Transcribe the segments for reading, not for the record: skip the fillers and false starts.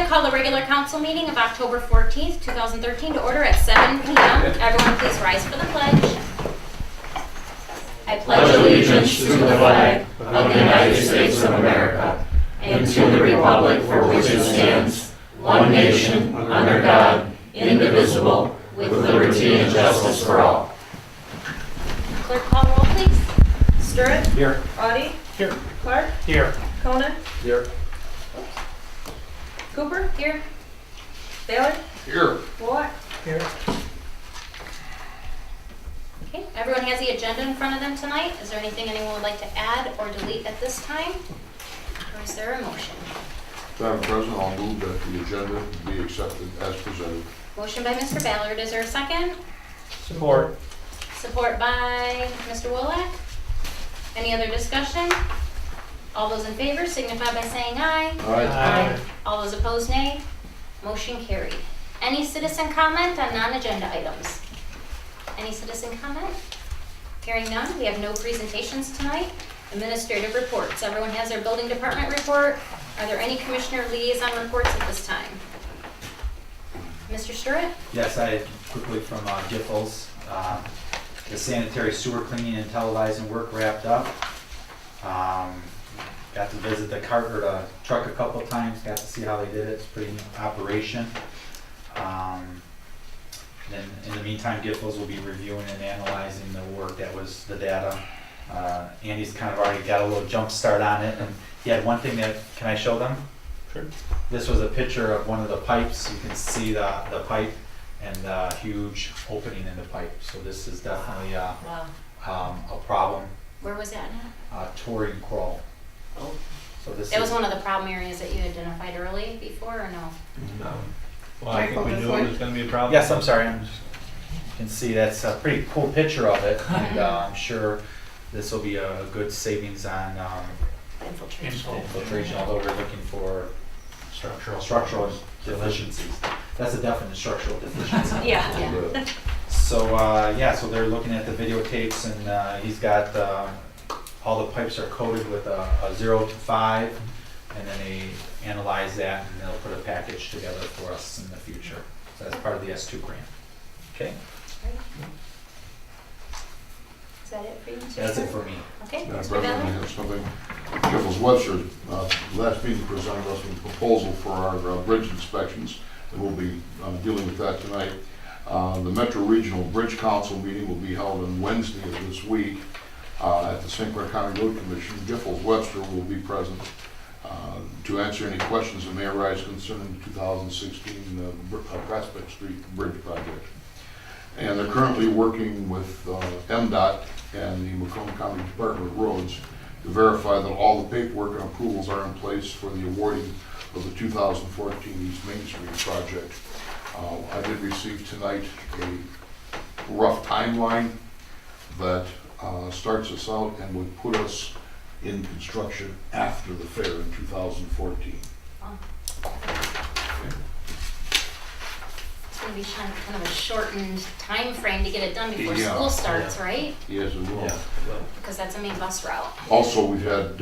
to call the regular council meeting of October 14th, 2013 to order at 7 p.m. Everyone please rise for the pledge. I pledge allegiance to the flag of the United States of America and to the republic for which it stands, one nation, under God, indivisible, with liberty and justice for all. Clerk, call roll, please. Sturritt? Here. Audie? Here. Clark? Here. Konen? Here. Cooper? Here. Baylor? Here. Wallach? Here. Okay, everyone has the agenda in front of them tonight. Is there anything anyone would like to add or delete at this time? Or is there a motion? Madam President, I'll move that the agenda be accepted as presented. Motion by Mr. Ballard. Is there a second? Support. Support by Mr. Wolock. Any other discussion? All those in favor signify by saying aye. Aye. All those opposed, nay. Motion carried. Any citizen comment on non-agenda items? Any citizen comment? Hearing none, we have no presentations tonight. Administrative reports. Everyone has their building department report. Are there any commissioner liaison reports at this time? Mr. Sturritt? Yes, I quickly from Giffords. The sanitary sewer cleaning and televising work wrapped up. Got to visit the truck a couple of times. Got to see how they did it. It's a pretty neat operation. Then in the meantime, Giffords will be reviewing and analyzing the work that was the data. Andy's kind of already got a little jump start on it, and he had one thing that, can I show them? Sure. This was a picture of one of the pipes. You can see the pipe and the huge opening in the pipe. So this is definitely a problem. Where was that now? Torrey and Kroll. Oh. So this That was is, one of the problem areas that you identified early before, or no? No. Well, I think we knew it was going to be a problem. yes, I'm sorry. You can see that's a pretty cool picture of it, and I'm sure this will be a good savings on infiltration, although we're looking for structural deficiencies. That's a definite structural deficiency. Yeah. So so they're looking at the videotapes, and he's got all the pipes are coated with a 0 to 5, and then they analyze that and they'll put a package together for us in the future. So that's part of the S2 grant. Okay, Is that it for you, Mr. that's it Sturritt? for me. Okay, Madam Mr. President, I Ballard? have something. Giffords Webster, last meeting presented us with a proposal for our bridge inspections, and we'll be dealing with that tonight. The Metro Regional Bridge Council meeting will be held on Wednesday of this week at the St. Clair County Road Commission. Giffords Webster will be present to answer any questions that may arise concerning the 2016 Prospect Street Bridge project. And they're currently working with MDOT and the Macomb County Department of Roads to verify that all the paperwork and approvals are in place for the awarding of the 2014 East Main Street project. I did receive tonight a rough timeline that starts us out and would put us in construction after the fair in 2014. It's going to be kind of a shortened time frame to get it done before Yeah. school starts, right? Yes, it will. Because that's a main bus route. Also, we've had,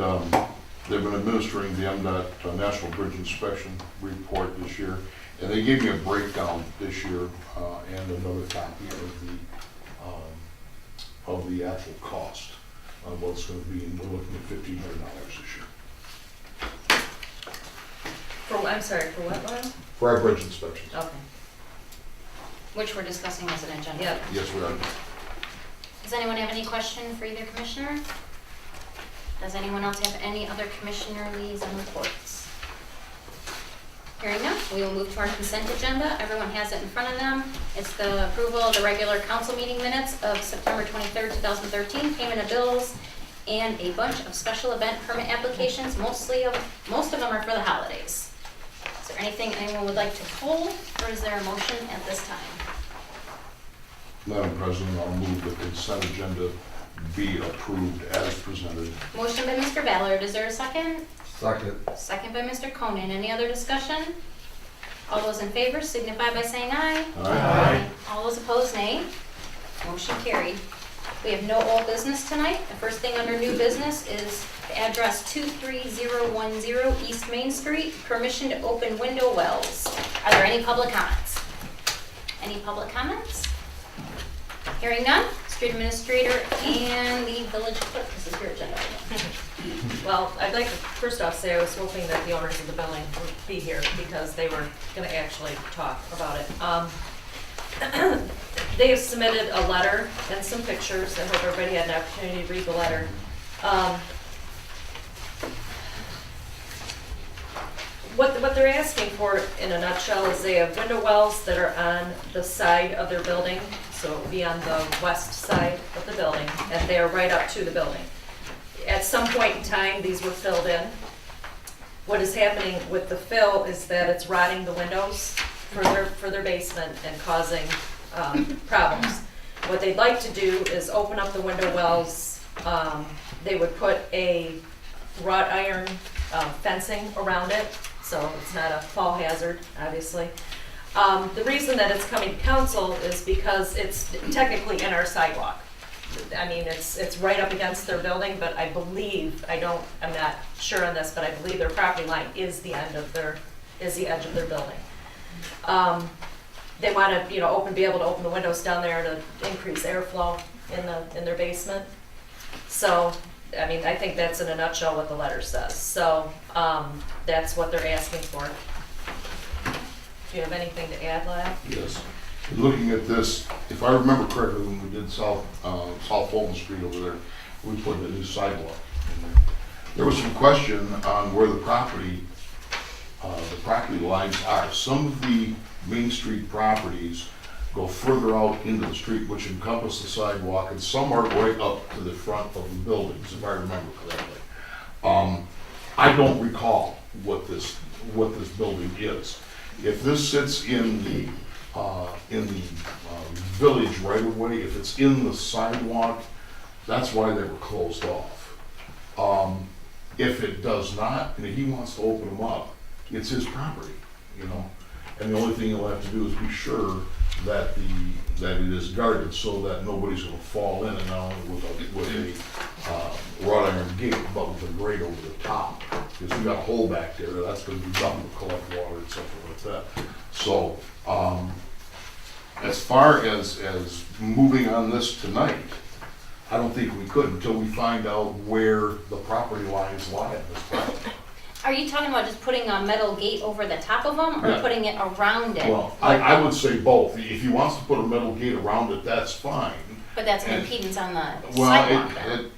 they've been administering the MDOT National Bridge Inspection Report this year, and they gave me a breakdown this year and another copy of the actual cost of what it's going to be, and we're looking at $1,500 this year. I'm sorry, for what, Lauren? For our bridge inspections. Okay. Which we're discussing as an agenda. Yep. Yes, we are. Does anyone have any question for either commissioner? Does anyone else have any other commissioner liaison reports? Hearing none, we will move to our consent agenda. Everyone has it in front of them. It's the approval of the regular council meeting minutes of September 23rd, 2013, payment of bills, and a bunch of special event permit applications. Most of them are for the holidays. Is there anything anyone would like to pull, or is there a motion at this time? Madam President, I'll move the consent agenda be approved as presented. Motion by Mr. Ballard. Is there a second? Second. Second by Mr. Konen. Any other discussion? All those in favor signify by saying aye. Aye. All those opposed, nay. Motion carried. We have no old business tonight. The first thing under new business is the address 23010 East Main Street, permission to open window wells. Are there any public comments? Any public comments? Hearing none, street administrator and the village clerk, this is your agenda item. Well, I'd like to first off say I was hoping that the owners of the building would be here because they were gonna actually talk about it. They have submitted a letter and some pictures. I hope everybody had an opportunity to read the letter. What they're asking for in a nutshell is they have window wells that are on the side of their building, so it would be on the west side of the building, and they are right up to the building. At some point in time, these were filled in. What is happening with the fill is that it's rotting the windows for their basement and causing problems. What they'd like to do is open up the window wells. They would put a wrought iron fencing around it, so it's not a fall hazard, obviously. The reason that it's coming to council is because it's technically in our sidewalk. I mean, it's right up against their building, but I believe, I'm not sure on this, but I believe their property line is the edge of their building. They want to, be able to open the windows down there to increase airflow in their basement. So, I mean, I think that's in a nutshell what the letter says. So, that's what they're asking for. Do you have anything to add, Lyle? Yes. Looking at this, if I remember correctly, when we did South Fulton Street over there, we put a new sidewalk in there. There was some question on where the property lines are. Some of the Main Street properties go further out into the street, which encompass the sidewalk, and some are right up to the front of the buildings, if I remember correctly. I don't recall what this building is. If this sits in the village right of way, if it's in the sidewalk, that's why they were closed off. If it does not, and he wants to open them up, it's his property, and the only thing he'll have to do is be sure that it is guarded so that nobody's gonna fall in, and not only with a wrought iron gate, but with a grate over the top. Because we got a hole back there, that's gonna be done to collect water and something like that. So, as far as moving on this tonight, I don't think we could until we find out where the property lines lie on this property. Are you talking about just putting a metal gate over the top of them, or Yeah. putting it around it? Well, I would say both. If he wants to put a metal gate around it, that's fine. But that's an And- impedance on the Well, sidewalk then.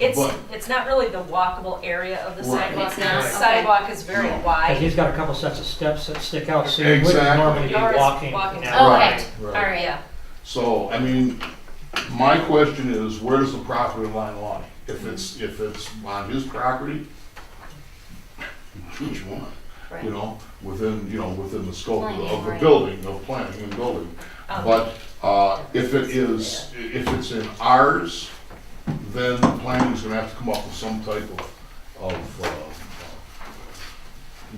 It's not really the walkable area of the Right. sidewalk. It's not, The okay. sidewalk is very No. And wide. he's got a couple sets of steps that stick out, so you wouldn't Exactly. normally be Yours walking. walking yeah. through. Okay, Right, right. all right. Yeah. So, I mean, my question is, where does the property line lie? If it's on his property, choose one, Right. within the scope of Planning, the right. building, of planning and building. But, if it's in ours, then planning's gonna have to come up with some type of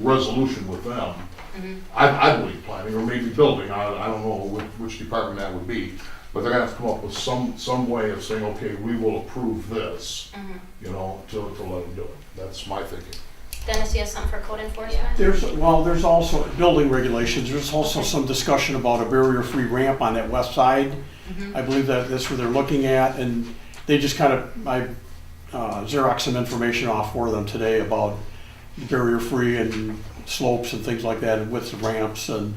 resolution with them. Mhm. I believe planning, or maybe building, I don't know which department that would be, but they're gonna have to come up with some way of saying, okay, we will approve this, Mhm. to let them do it. That's my thinking. Dennis, you have something for code enforcement? There's also building regulations, there's also some discussion about a barrier-free ramp on that west side. Mhm. I believe that's where they're looking at, and they just I Xerox some information off for them today about barrier-free and slopes and things like that, and widths of ramps, and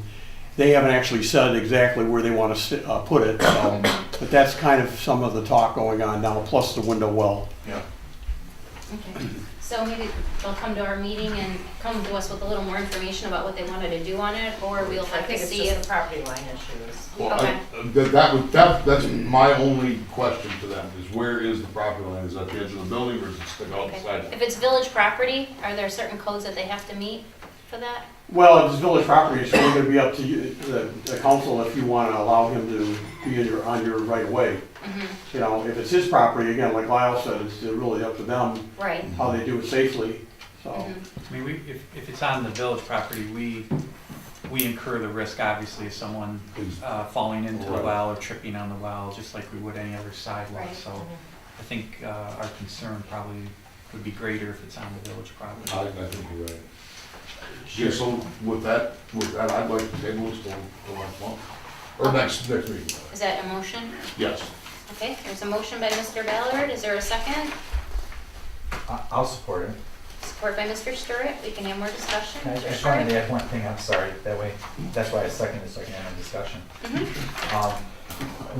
they haven't actually said exactly where they want to put it, but that's kind of some of the talk going on now, plus the window well. Yeah. Okay. So maybe they'll come to our meeting and come to us with a little more information about what they wanted to do on it, or we'll I have to think it's see just if. the property line issues. Well, Okay. that's my only question to them, is where is the property line? Is that the edge of the building, or is it stick out the Okay. sidewalk? If it's village property, are there certain codes that they have to meet for that? Well, if it's village property, it's really gonna be up to you, the council, if you wanna allow him to be on your right of way. Mm-hmm. If it's his property, again, like Lyle said, it's really up to them Right. how they do it safely, so. Mhm. I mean, if it's on the village property, we incur the risk, obviously, of someone falling into the Right. well or tripping on the well, just like we would any other sidewalk. Right. So I think our concern probably would be greater if it's on the village property. I think you're right. Yeah, so with that, I'd like to table this till next month, or next meeting. Is that a motion? Yes. Okay, there's a motion by Mr. Ballard. Is there a second? I'll support it. Support by Mr. Sturritt. We can have more discussion. I Mr. just wanted to Sturritt? add one thing, I'm sorry, that way, that's why I seconded, so I can have a discussion. Mhm.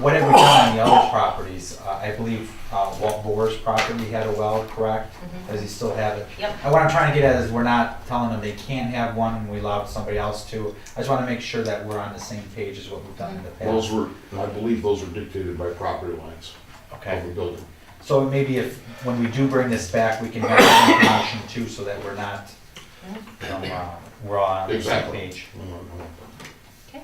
Whatever we've done on the other properties, I believe Walt Boer's property had a well, correct? Mhm. Does he still have it? Yep. And what I'm trying to get at is we're not telling them they can't have one and we allowed somebody else to. I just want to make sure that we're on the same page as what we've done in the past. Those were, I believe those were dictated by property lines Okay. of the building. So maybe if, when we do bring this back, we can have that information too, so that we're not, you know, we're all on the same Exactly. page. Okay.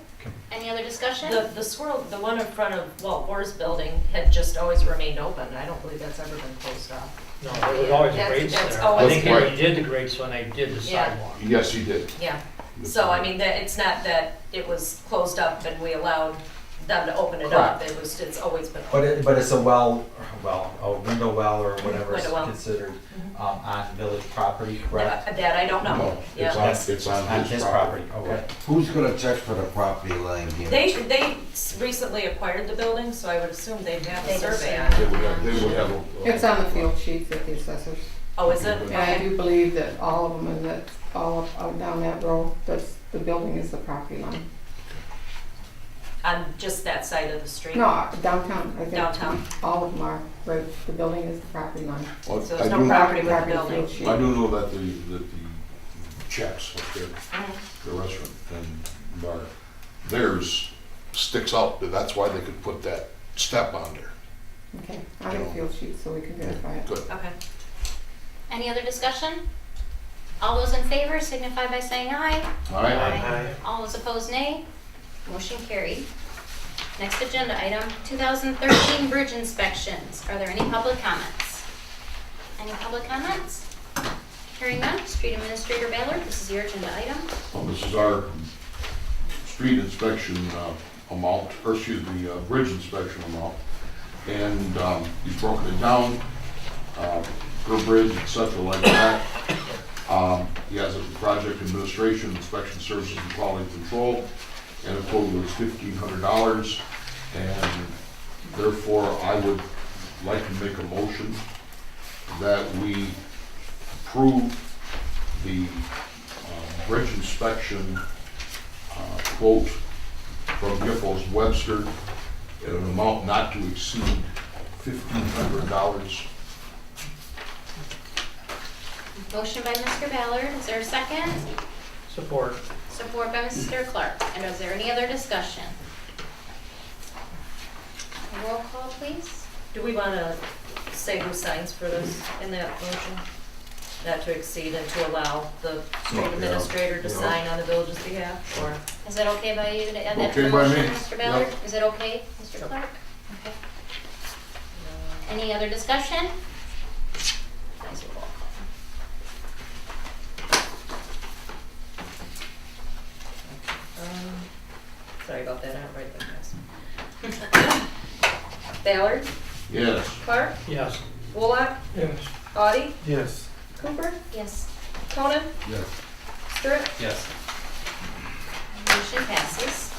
Any other discussion? The swirl, the one in front of Walt Boer's building had just always remained open. I don't believe that's ever been closed off. No, there was always That's- grates that's there. I always think been- they did the grates when they did the Yeah. sidewalk. Yes, he did. Yeah. So, I mean, that, it's not that it was closed up and we allowed them to open it up. It was, it's always been open. But it's a well, a window well or whatever is Window well. considered on village property, correct? That I don't know. No, Yeah. it's on his his property. Okay. Who's gonna check for the property line here? They recently acquired the building, so I would assume they'd have They a just survey say- on They it. would have a. It's on the field sheets at the assessors. Oh, is it? And I do believe that all of them, and that all of, out down that road, that's, the building is the property line. On just that side of the street? No, downtown, I think. Downtown. All of them are, right, the building is the property line. Well, So I there's no do- property with the Property building? field sheet. I do know that the checks up there, Mhm. the restaurant and bar, theirs sticks out, that's why they could put that step on there. Okay, I have a field sheet, so we can verify it. Good. Okay. Any other discussion? All those in favor signify by saying aye. All right? All those opposed, nay. Motion carried. Next agenda item, 2013 bridge inspections. Are there any public comments? Any public comments? Hearing none, Street Administrator Ballard, this is your agenda item. Well, this is our street inspection amount, or excuse me, bridge inspection amount. And he's broken it down per bridge, et cetera, like that. He has a project administration, inspection services and quality control, and a total is $1,500. And therefore, I would like to make a motion that we approve the bridge inspection quote from Giffords Webster at an amount not to exceed $1,500. Motion by Mr. Ballard, is there a second? Support. Support by Mr. Clark. And is there any other discussion? Roll call, please. Do we want to say who signs for this in that motion? Not to exceed and to allow the street Yeah. administrator to Yeah. sign on the village's behalf, or? Is it okay by you to add that to Okay the by motion, me. Mr. Ballard? Yep. Is it okay, Mr. Clark? Okay. Any other discussion? Guys, roll call. Sorry about that, I don't write that fast. Ballard, Yes. Clark, Yes. Wolock, Yes. Audie, Yes. Cooper, Yes. Conan, Yes. Stewart. Yes. Motion passes.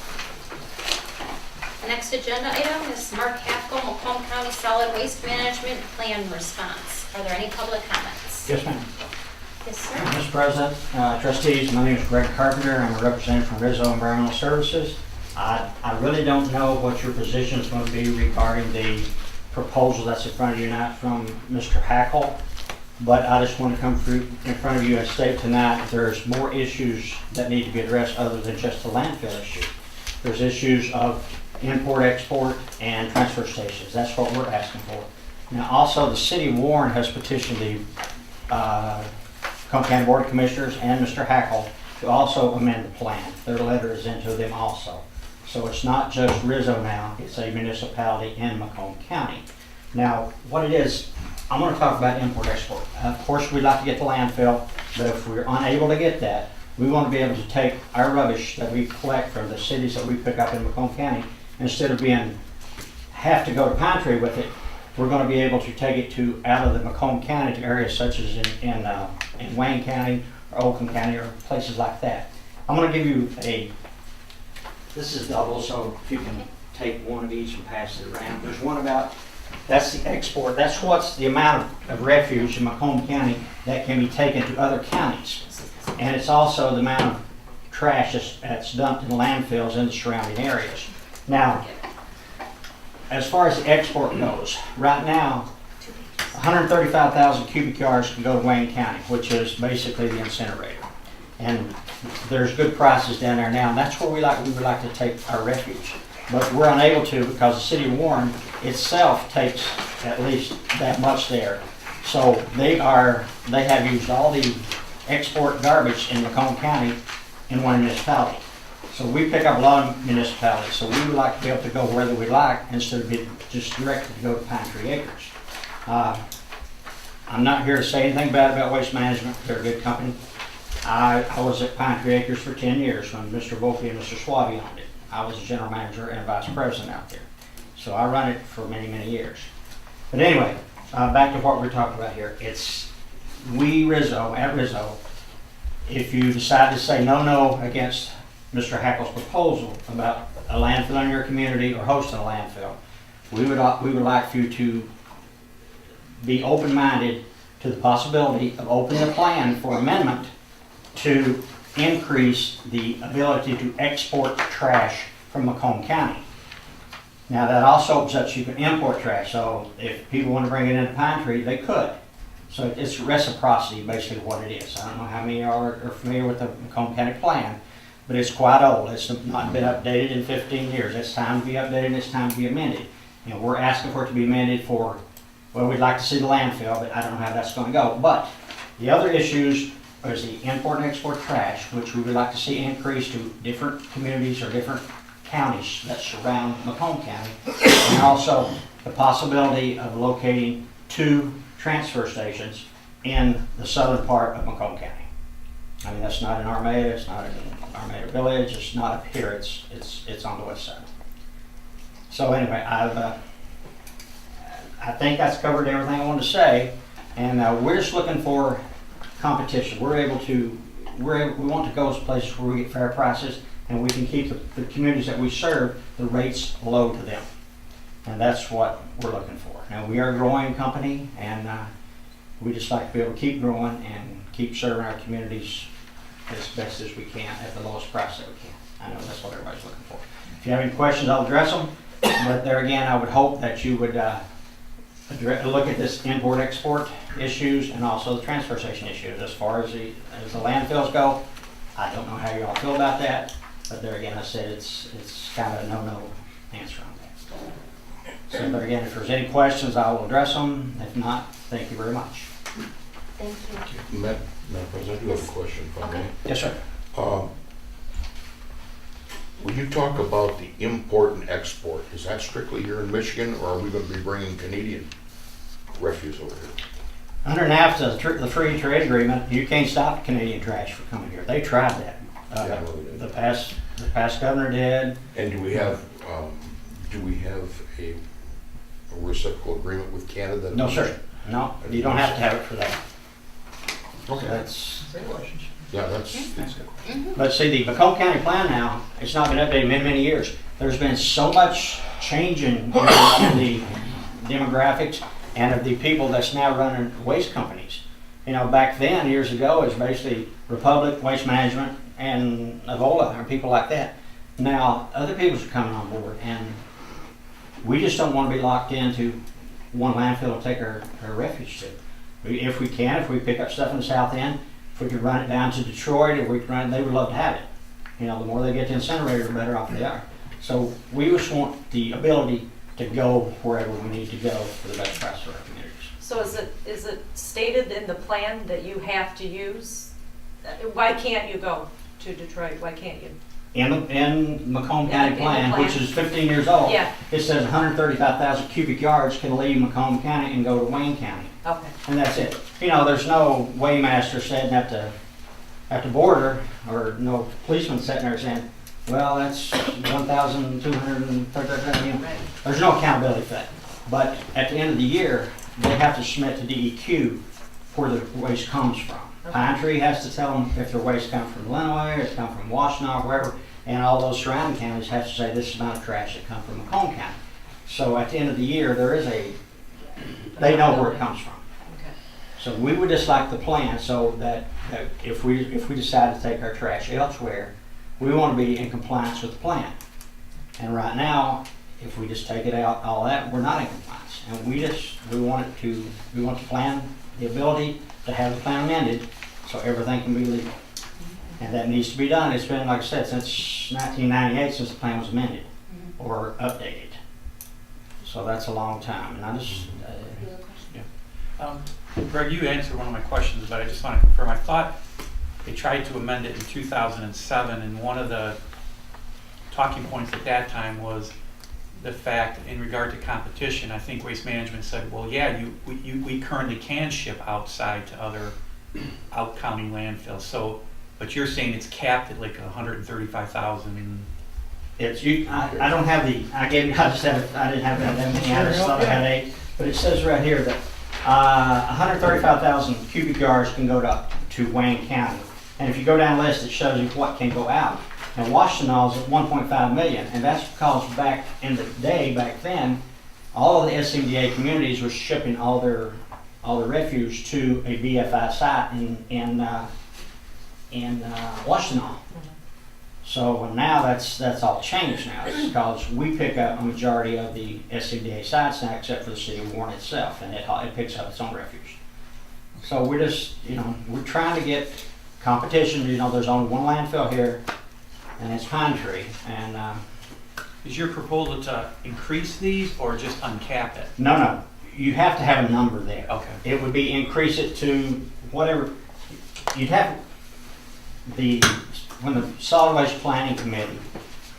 The next agenda item is Mark Haskell, Macomb County Solid Waste Management Plan Response. Are there any public comments? Yes, ma'am. Yes, sir. Mr. President, trustees, my name is Greg Carpenter. I'm a representative from Rizzo Environmental Services. I really don't know what your position is going to be regarding the proposal that's in front of you now from Mr. Hackle, but I just want to come through in front of you and state tonight there's more issues that need to be addressed other than just the landfill issue. There's issues of import, export, and transfer stations. That's what we're asking for. Now, also, the city of Warren has petitioned the Macomb County Board of Commissioners and Mr. Hackle to also amend the plan. Their letter is into them also. So it's not just Rizzo now, it's a municipality in Macomb County. Now, what it is, I'm going to talk about import export. Of course, we'd like to get the landfill, but if we're unable to get that, We want to be able to take our rubbish that we collect from the cities that we pick up in Macomb County, instead of have to go to Pine Tree with it, we're going to be able to take it out of the Macomb County to areas such as in Wayne County or Oakland County or places like that. I'm going to give you this is double, so if you can take one of each and pass it around. There's one about, that's the export, that's what's the amount of refuse in Macomb County that can be taken to other counties. And it's also the amount of trash that's dumped in landfills in the surrounding areas. Now, as far as the export goes, right now, 135,000 cubic yards can go to Wayne County, which is basically the incinerator. And there's good prices down there now, and that's where we would like to take our refuge. But we're unable to because the city of Warren itself takes at least that much there. So they have used all the export garbage in Macomb County in one municipality. So we pick up a lot of municipalities, so we would like to be able to go wherever we like instead of being just directed to go to Pine Tree Acres. I'm not here to say anything bad about Waste Management. They're a good company. I was at Pine Tree Acres for 10 years when Mr. Volpe and Mr. Suave owned it. I was a general manager and a vice president out there. So I run it for many, many years. But anyway, back to what we're talking about here. It's at Rizzo, if you decide to say no against Mr. Hackle's proposal about a landfill in your community or hosting a landfill, we would like for you to be open-minded to the possibility of opening a plan for amendment to increase the ability to export trash from Macomb County. Now that also opens up, so you can import trash, so if people want to bring it into Pine Tree, they could. So it's reciprocity, basically what it is. I don't know how many are familiar with the Macomb County plan, but it's quite old. It's not been updated in 15 years. It's time to be updated and it's time to be amended. And we're asking for it to be amended for, well, we'd like to see the landfill, but I don't know how that's going to go. But the other issues is the import and export trash, which we would like to see increase to different communities or different counties that surround Macomb County, and also the possibility of locating 2 transfer stations in the southern part of Macomb County. I mean, that's not in Armada, it's not in Armada Village, it's not up here, it's on the west side. So anyway, I think that's covered everything I wanted to say, and we're just looking for competition. We want to go to places where we get fair prices and we can keep the communities that we serve, the rates low to them. And that's what we're looking for. Now, we are a growing company, and we just like to be able to keep growing and keep serving our communities as best as we can at the lowest price that we can. I know that's what everybody's looking for. If you have any questions, I'll address them. But there again, I would hope that you would look at this import-export issues and also the transfer station issues. As far as the landfills go, I don't know how you all feel about that. But there again, I said it's kind of a no answer on that. So, but again, if there's any questions, I will address them. If not, thank you very much. Thank you. Madam President, I do have a question for me. Yes, sir. When you talk about the import and export, is that strictly here in Michigan, or are we going to be bringing Canadian refuse over here? Under NAFTA, the free trade agreement, you can't stop Canadian trash from coming here. They tried that. The past governor did. And do we have a reciprocal agreement with Canada? No, sir. No, you don't have to have it for that. Okay. That's. Yeah, that's But see, the Macomb County plan now, it's not been updated in many, many years. There's been so much change in the demographics and of the people that's now running waste companies. You know, back then, years ago, it was basically Republic, Waste Management, and Avola, or people like that. Now, other people are coming on board, and we just don't want to be locked into one landfill to take our refuge to. If we pick up stuff in the south end, if we could run it down to Detroit, or we could run it, they would love to have it. You know, the more they get the incinerator, the better off they are. So we just want the ability to go wherever we need to go for the best price for our communities. So is it stated in the plan that you have to use? Why can't you go to Detroit? Why can't you? In Macomb County In the plan, plan. which is 15 years old, Yeah. it says 135,000 cubic yards can leave Macomb County and go to Wayne County. Okay. And that's it. You know, there's no weighmaster setting up to at the border, or no policeman sitting there saying, well, that's 1,230, you know. Right. There's no accountability for that. But at the end of the year, they have to submit to DEQ where the waste comes from. Okay. Pine Tree has to tell them if their waste comes from Lenawee, or it's come from Washtenaw, wherever, and all those surrounding counties have to say this is the amount of trash that come from Macomb County. So at the end of the year, there is they know where it comes from. Okay. So we would just like the plan so that if we decide to take our trash elsewhere, we want to be in compliance with the plan. And right now, if we just take it out, all that, we're not in compliance. And we want the plan, the ability to have the plan amended so everything can be legal. And that needs to be done. It's been, like I said, since 1998 since the plan was amended or updated. So that's a long time. And I just, Greg, you answered one of my questions, but I just want to confirm. I thought they tried to amend it in 2007, and one of the talking points at that time was the fact in regard to competition. I think Waste Management said, well, yeah, we currently can ship outside to other out-county landfills. So, but you're saying it's capped at like 135,000. it's you. I don't have the. I didn't have that many. I just thought I had 8. But it says right here that 135,000 cubic yards can go to Wayne County. And if you go down the list, it shows you what can go out. And Washtenaw is at 1.5 million, and that's because back in the day, back then, all of the SCDA communities were shipping all their refuse to a BFI site in Washtenaw. So now that's all changed now. It's because we pick up a majority of the SCDA sites now, except for the city of Warren itself, and it picks up its own refuse. So we're just, we're trying to get competition. There's only one landfill here, and it's Pine Tree. And Is your proposal to increase these or just uncap it? no, you have to have a number there. Okay. It would be increase it to whatever you'd have. When the Solid Waste Planning Committee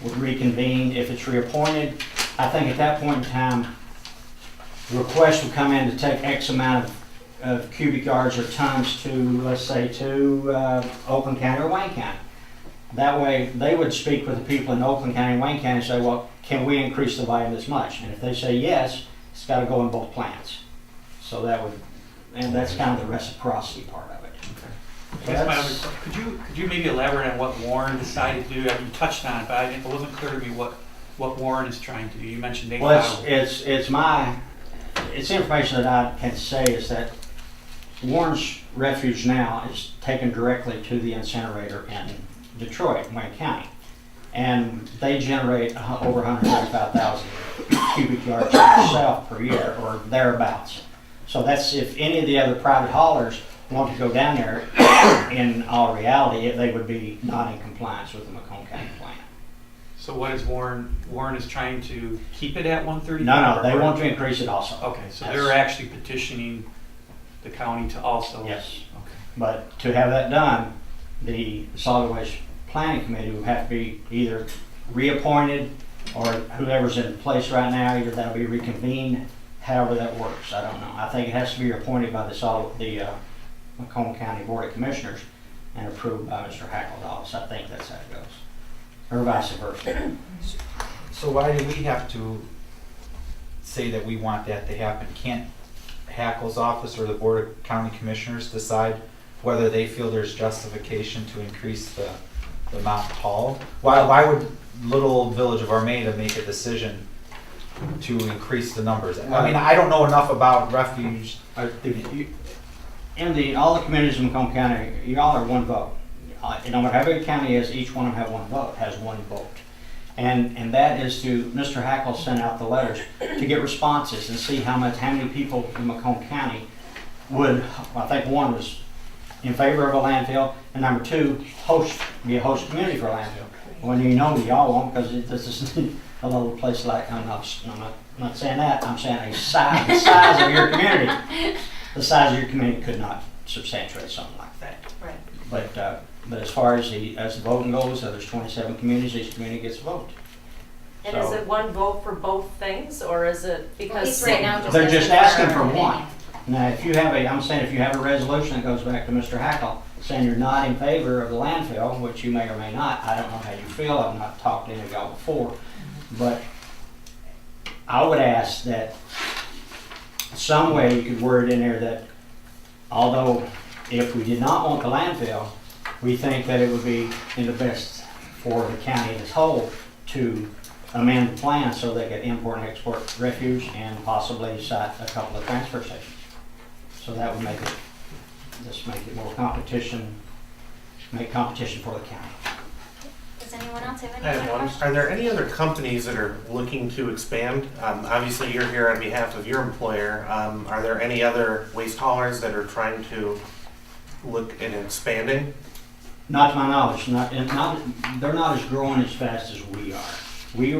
would reconvene, if it's reappointed, I think at that point in time, the request would come in to take X amount of cubic yards or tons to, let's say, to Oakland County or Wayne County. That way, they would speak with the people in Oakland County and Wayne County and say, well, can we increase the volume this much? And if they say yes, it's got to go in both plants. So and that's kind of the reciprocity part of it. That's my other question. Could you maybe elaborate on what Warren decided to do? I mean, you touched on it, but it wasn't clear to me what Warren is trying to do. You mentioned they filed. It's information that I can say is that Warren's refuge now is taken directly to the incinerator in Detroit, Wayne County. And they generate over 135,000 cubic yards themselves per year or thereabouts. So that's if any of the other private haulers want to go down there, in all reality, they would be not in compliance with the Macomb County plan. So what is Warren is trying to keep it at 135? No, they want to increase it also. Okay, so they're actually petitioning the county to also. Yes. Okay. But to have that done, the Solid Waste Planning Committee would have to be either reappointed or whoever's in place right now, either that'll be reconvened, however that works. I don't know. I think it has to be appointed by the Macomb County Board of Commissioners and approved by Mr. Hackle's office. I think that's how it goes. Or vice versa. So why do we have to say that we want that to happen? Can't Hackle's office or the Board of County Commissioners decide whether they feel there's justification to increase the amount hauled? Why would little village of Armada make a decision to increase the numbers? I mean, I don't know enough about refuge. In all the communities in Macomb County, you all are one vote. No matter how big a county is, each one of them has one vote. And that is to, Mr. Hackle sent out the letters to get responses and see how many people in Macomb County would, I think one was in favor of a landfill, and number 2, be a host community for a landfill. Well, y'all won't, because this is a little place like, I'm not saying that, I'm saying the size of your community. The size of your community could not substantiate something like that. Right. But as far as the voting goes, there's 27 communities, each community gets a vote. And is it one vote for both things, or is it because At least right now, They're just asking for an one. opinion. Now, if you have a resolution that goes back to Mr. Hackle saying you're not in favor of the landfill, which you may or may not. I don't know how you feel. I've not talked to any of y'all before. But I would ask that some way you could word in there that although if we did not want the landfill, we think that it would be in the best for the county as whole to amend the plan so they could import and export refuse and possibly site a couple of transfer stations. So that would make it more competition, make competition for the county. Does anyone else have any I have other one. questions? Are there any other companies that are looking to expand? Obviously, you're here on behalf of your employer. Are there any other waste haulers that are trying to look at expanding? Not to my knowledge, they're not as growing as fast as we are. We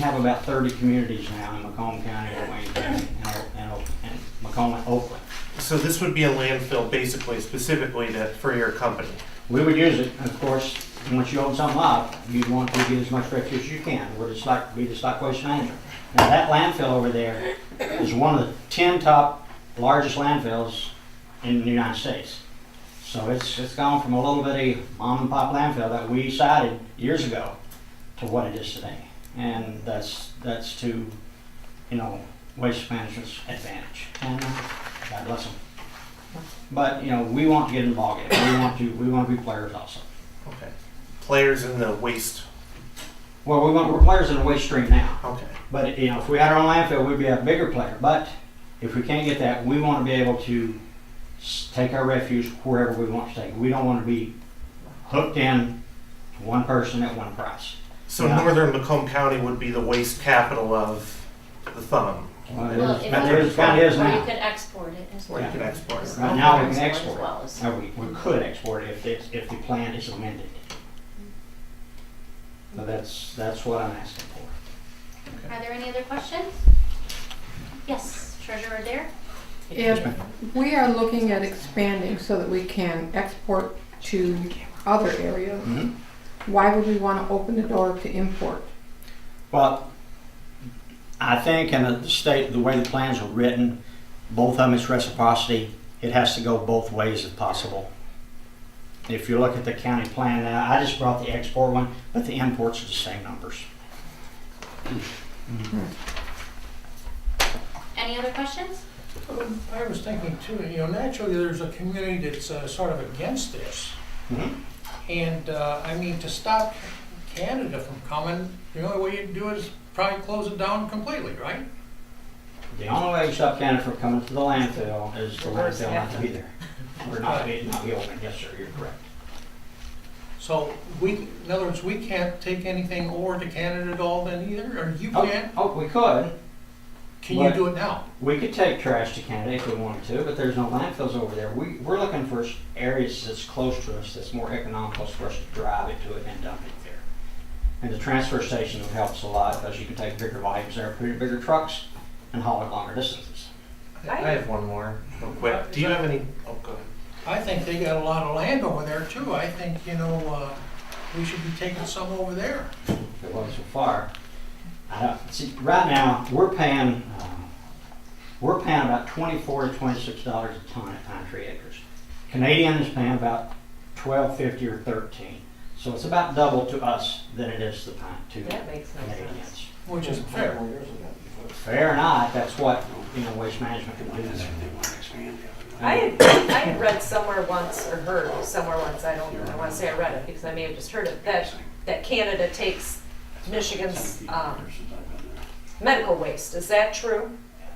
have about 30 communities now in Macomb County, Wayne County, and Macomb and Oakland. So this would be a landfill basically, specifically for your company? We would use it, of course, once you open something up, you'd want to get as much refuse as you can. We're just like waste management. Now that landfill over there is one of the 10 top largest landfills in the United States. So it's gone from a little bitty mom and pop landfill that we cited years ago to what it is today. And that's to, waste management's advantage. And God bless them. But, we want to get in the ballgame. We want to be players also. Okay. Players in the waste. Well, we're players in the waste stream now. Okay. But, if we had our own landfill, we'd be a bigger player. But if we can't get that, we want to be able to take our refuse wherever we want to take it. We don't want to be hooked in to one person at one price. So Yeah. northern Macomb County would be the waste capital of the thumb. Well, Well, it if kind of is Or you now. could export it as well. Or you could export it. Right now we can As export well it. as- Or we could export it if the plan is amended. So that's what I'm asking for. Are there any other questions? Yes, Treasurer Dare? If we are looking at expanding so that we can export to other areas, Mhm. why would we want to open the door to import? Well, I think in the state, the way the plans are written, both of them is reciprocity. It has to go both ways if possible. If you look at the county plan now, I just brought the export one, but the imports are the same numbers. Any other questions? I was thinking too, naturally there's a community that's sort of against this. Mhm. And, to stop Canada from coming, the only way you can do it is probably close it down completely, right? The only way to stop Canada from coming to the landfill is the Reverse landfill not to be it. there. Or not be open. Yes, sir, you're correct. So in other words, we can't take anything over to Canada at all then either, or you can't? Oh, we could. Can you do it now? We could take trash to Canada if we wanted to, but there's no landfills over there. We're looking for areas that's close to us, that's more economical for us to drive it to it and dump it there. And the transfer station helps a lot because you can take bigger volumes there, put it in bigger trucks, and haul it longer distances. I have one more, real quick. Do you have any? Oh, go ahead. I think they got a lot of land over there too. I think, we should be taking some over there. If it wasn't so far. See, right now, we're paying about $24 to $26 a ton at Pine Tree Acres. Canadian is paying about $12.50 or $13. So it's about double to us than it is to That makes no Canadians. sense. Which is fair. Fair or not, that's what, Waste Management can do. I had read somewhere once, or heard somewhere once, I want to say I read it, because I may have just heard it, that Canada takes Michigan's medical waste. Is that true?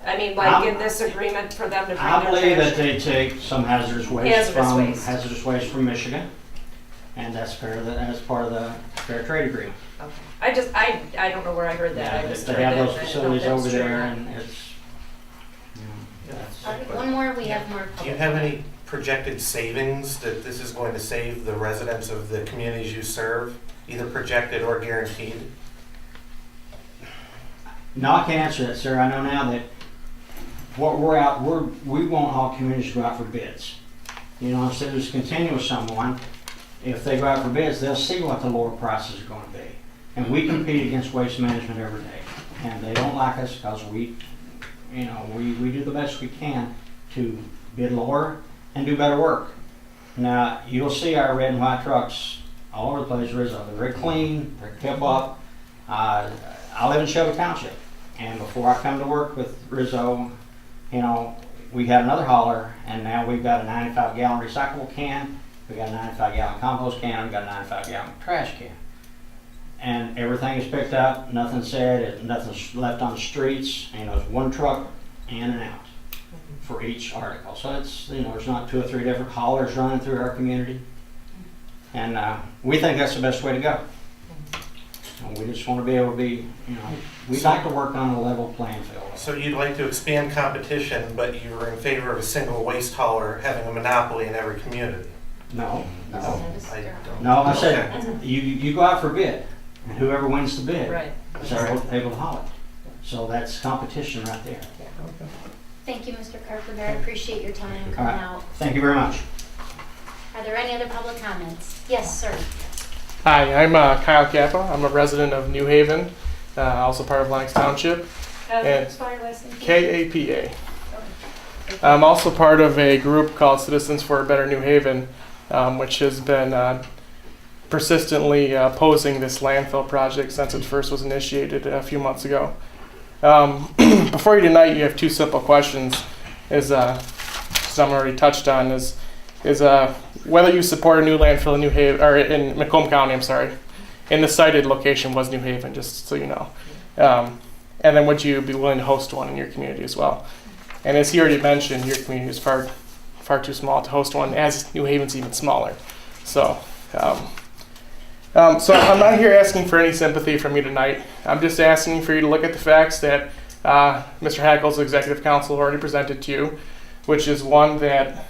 Like in this agreement for them to bring their I believe that trash? they take some hazardous Hazardous waste. from Michigan, and that's part of the fair trade agreement. Okay. I don't know where I heard that. I just They heard have that, those and I didn't know if facilities that was over true or there, not. and it's, All right, one more, we have more. Do you public have comment. any projected savings that this is going to save the residents of the communities you serve, either projected or guaranteed? No, I can't answer that, sir. I know now that what we want all communities to go out for bids. Instead of just continue with someone, if they go out for bids, they'll see what the lower prices are going to be. And we compete against Waste Management every day. And they don't like us because we do the best we can to bid lower and do better work. Now, you'll see our red and white trucks all over the place, Rizzo. They're very clean, they're kept up. I live in Shelby Township, and before I come to work with Rizzo, you know, we had another hauler, and now we've got a 95-gallon recyclable can, we got a 95-gallon compost can, we got a 95-gallon trash can. And everything is picked up, nothing's said, nothing's left on the streets, and there's one truck in and out for each article. So it's, you know, there's not 2 or 3 different haulers running through our community. And we think that's the best way to go. And we just want to be able to be, you know, we'd like to work on a level playing field. So you'd like to expand competition, but you're in favor of a single waste hauler having a monopoly in every community? No, no. I don't. No, I said, you go out for bid, and whoever wins the bid Right. is able to haul it. So that's competition right there. Thank you, Mr. Carpenter. I appreciate your time coming All right. out. Thank you very much. Are there any other public comments? Yes, sir. Hi, I'm Kyle Kappa. I'm a resident of New Haven, also part of Lennox Township. And KAPA. I'm also part of a group called Citizens for a Better New Haven, which has been persistently opposing this landfill project since it first was initiated a few months ago. Before you tonight, you have 2 simple questions. Some already touched on is whether you support a new landfill in New Haven or in Macomb County. I'm sorry, and the cited location was New Haven, just so you know. And then would you be willing to host one in your community as well? And as he already mentioned, your community is far too small to host one, as New Haven's even smaller. So, so I'm not here asking for any sympathy from you tonight. I'm just asking for you to look at the facts that Mr. Hackle's executive council already presented to you, which is one that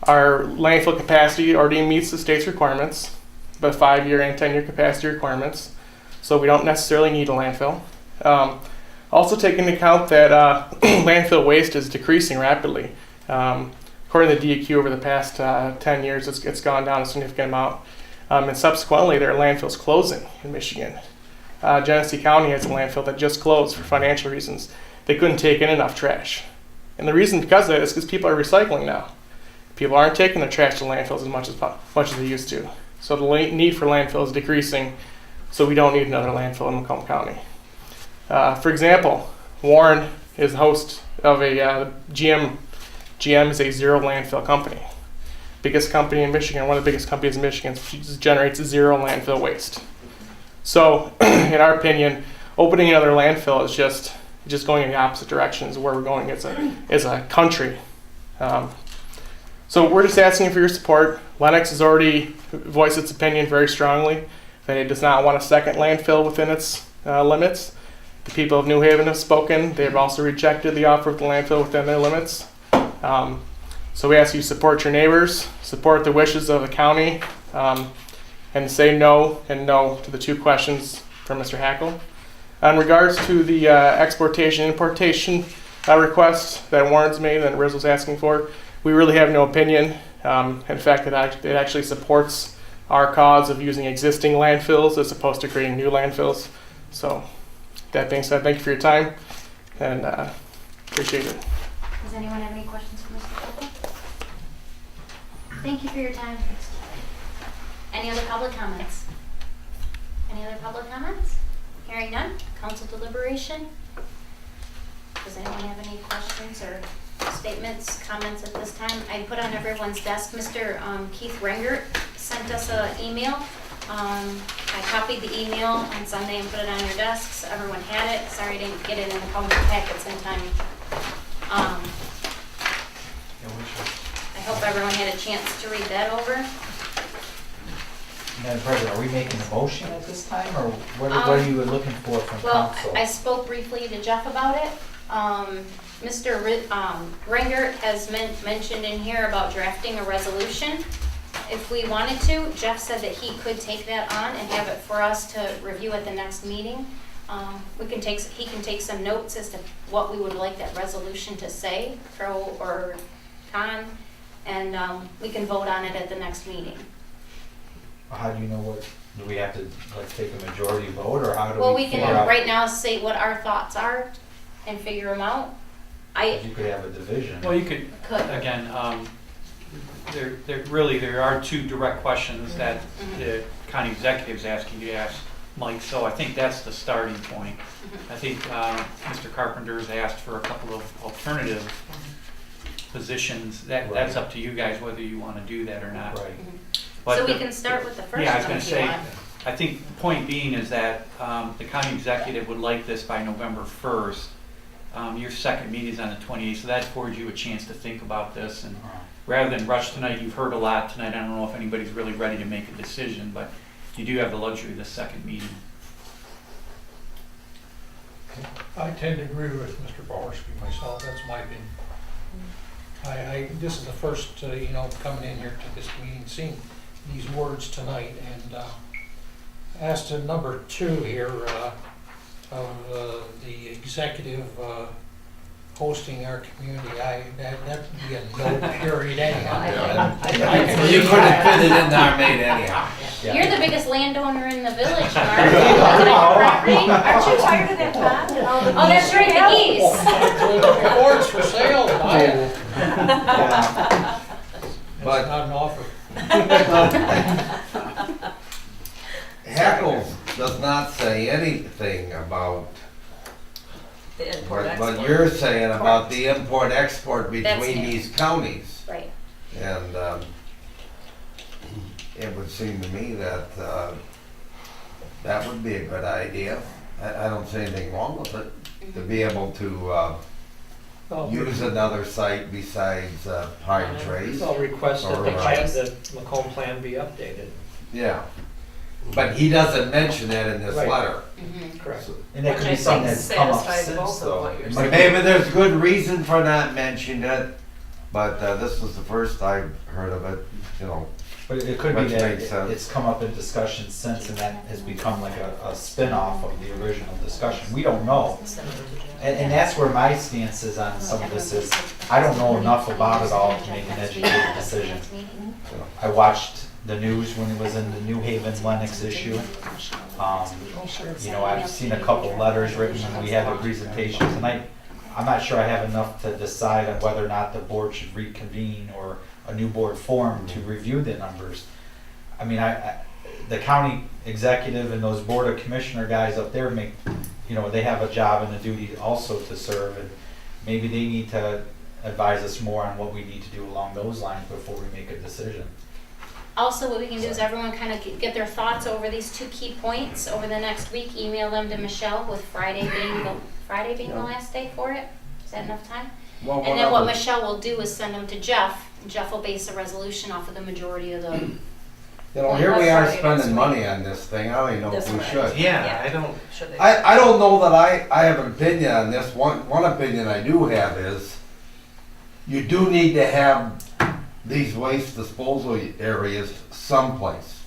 our landfill capacity already meets the state's requirements, the 5-year and 10-year capacity requirements. So we don't necessarily need a landfill. Also take into account that landfill waste is decreasing rapidly. According to the DEQ, over the past 10 years, it's gone down a significant amount. And subsequently, there are landfills closing in Michigan. Genesee County has a landfill that just closed for financial reasons. They couldn't take in enough trash. And the reason because of that is because people are recycling now. People aren't taking their trash to landfills as much as they used to. So the need for landfill is decreasing, so we don't need another landfill in Macomb County. For example, Warren is the host of a GM. GM is a zero landfill company. Biggest company in Michigan, one of the biggest companies in Michigan, generates 0 landfill waste. So, in our opinion, opening another landfill is just going in the opposite direction as where we're going as a country. So we're just asking for your support. Lennox has already voiced its opinion very strongly that it does not want a second landfill within its limits. The people of New Haven have spoken. They have also rejected the offer of the landfill within their limits. So we ask you to support your neighbors, support the wishes of the county, and say no and no to the 2 questions from Mr. Hackle. In regards to the exportation importation request that Warren's made and Riz was asking for, we really have no opinion. In fact, it actually supports our cause of using existing landfills as opposed to creating new landfills. So that being said, thank you for your time, and appreciate it. Does anyone have any questions for Mr. Hackle? Thank you for your time. Any other public comments? Any other public comments? Hearing none. Council deliberation. Does anyone have any questions or statements, comments at this time? I put on everyone's desk, Mr. Keith Rengert sent us an email. I copied the email on Sunday and put it on your desks. Everyone had it. Sorry I didn't get it in the council packets in time. I hope everyone had a chance to read that over. Madam President, are we making a motion at this time, or what are you looking for from council? Well, I spoke briefly to Jeff about it. Mr. Rengert has mentioned in here about drafting a resolution. If we wanted to, Jeff said that he could take that on and have it for us to review at the next meeting. He can take some notes as to what we would like that resolution to say, pro or con, and we can vote on it at the next meeting. How do you know what, do we have to take a majority vote, or how do Well, we we can figure out? right now say what our thoughts are and figure them out. You could have a division. Well, you could, Could. again, there are two direct questions that the county executive's asking you to ask Mike, so I think that's the starting point. I think Mr. Carpenter's asked for a couple of alternative positions. That's up to you guys whether you want to do that or not. Right. But So we the- can start with the first Yeah, I was one gonna if you say, want. I think the point being is that the county executive would like this by November 1st. Your second meeting is on the 28th, so that affords you a chance to think about this. And rather than rush tonight, you've heard a lot tonight. I don't know if anybody's really ready to make a decision, but you do have the luxury of the second meeting. I tend to agree with Mr. Bowerski myself, that's my opinion. This is the first, coming in here to this meeting, seeing these words tonight, and as to number 2 here, of the executive hosting our community, that'd be a no period anyhow. Well, you couldn't fit it in Armada anyhow. You're the biggest landowner in the village, Mark. Is that your property? Aren't you tired of that pond? Oh, that's right, the geese. The board's for sale, buy it. It's But- not an offer. Hackles does not say anything about The import what export. you're saying about the import-export That's between new. these counties. Right. And it would seem to me that that would be a good idea. I don't see anything wrong with it, to be able to use another site besides Pine Trace. I'll request that Or, the plan, the Macomb plan be updated. Yeah, but he doesn't mention that in this Right. letter. Correct. And that Which could I be something think that's come up satisfies since both of though. what you're It saying. might Maybe there's good reason for not mentioning it, but this was the first I've heard of it, But it could be Which that makes sense. it's come up in discussion since, and that has become like a spin-off of the original discussion. We don't know. And that's where my stance is on some of this is, I don't know enough about it all to make an educated decision. I watched the news when it was in the New Haven Lennox issue. I've seen a couple letters written when we had the presentation tonight. I'm not sure I have enough to decide on whether or not the board should reconvene or a new board form to review the numbers. I mean, the county executive and those board of commissioner guys up there they have a job and a duty also to serve, and maybe they need to advise us more on what we need to do along those lines before we make a decision. Also, what we can do is everyone kind of get their thoughts over these 2 key points over the next week, email them to Michelle with Friday being the last day for it. Is that enough time? Well, And then what Michelle will do is send them to Jeff. Jeff will base a resolution off of the majority of the, here we are spending money on this thing, I don't even know if we should. Yeah, I don't, Should they? I don't know that I have an opinion on this. One opinion I do have is, you do need to have these waste disposal areas someplace.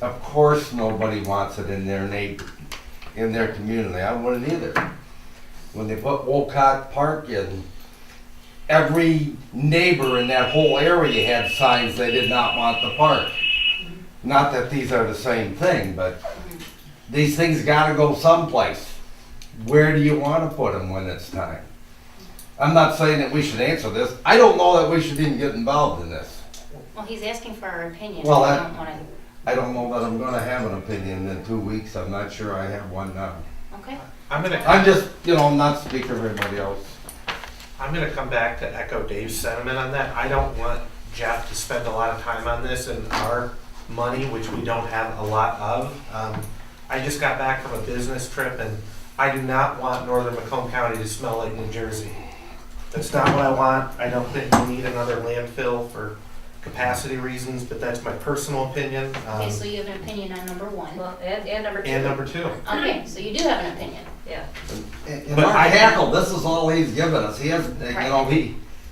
Of course, nobody wants it in their community, I wouldn't either. When they put Wolcott Park in, every neighbor in that whole area had signs they did not want the park. Not that these are the same thing, but these things gotta go someplace. Where do you wanna put them when it's time? I'm not saying that we should answer this. I don't know that we should even get involved in this. well, he's asking for our opinion. Well, I don't wanna, I don't know that I'm gonna have an opinion in 2 weeks. I'm not sure I have one now. okay? I'm gonna, I'm just, I'm not speaking for everybody else. I'm gonna come back to echo Dave's sentiment on that. I don't want Jeff to spend a lot of time on this and our money, which we don't have a lot of. I just got back from a business trip and I do not want northern Macomb County to smell like New Jersey. That's not what I want. I don't think we need another landfill for capacity reasons, but that's my personal opinion. Okay, so you have an opinion on number 1. Well, and number 2. And number 2. Okay, so you do have an opinion. Yeah. And But Mark I- Hackle, this is all he's given us. He has,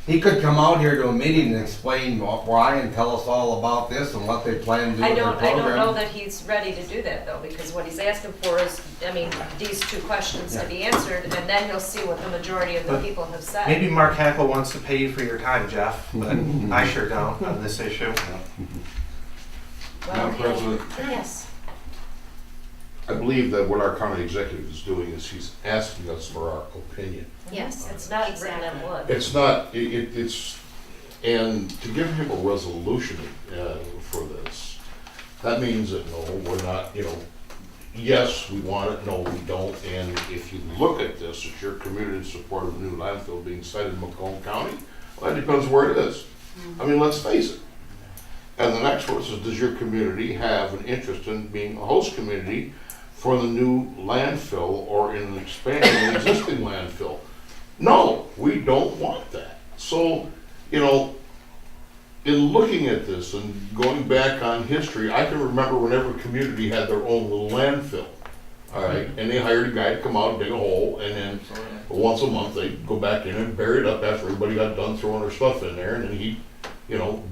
he could come out here to a meeting and explain why and tell us all about this and what they plan to do I with their don't program. know that he's ready to do that though, because what he's asking for is, these 2 questions to be answered, and then he'll see what the majority of the But people have said. Maybe Mark Hackle wants to pay you for your time, Jeff, but I sure don't on this issue. Well, Madam President, Yes. I believe that what our county executive is doing is he's asking us for our opinion. Yes. It's not written in wood. It's not, it's, And to give him a resolution for this, that means that no, we're not, yes, we want it, no, we don't. And if you look at this, it's your community support of the new landfill being sited in Macomb County, well, that depends where it is. I mean, let's face it. And the next one says, does your community have an interest in being a host community for the new landfill or in expanding an existing landfill? No, we don't want that. So, in looking at this and going back on history, I can remember when every community had their own little landfill. All right, and they hired a guy to come out and dig a hole, and then once a month they'd go back in and bury it up after everybody got done throwing their stuff in there, and then he'd,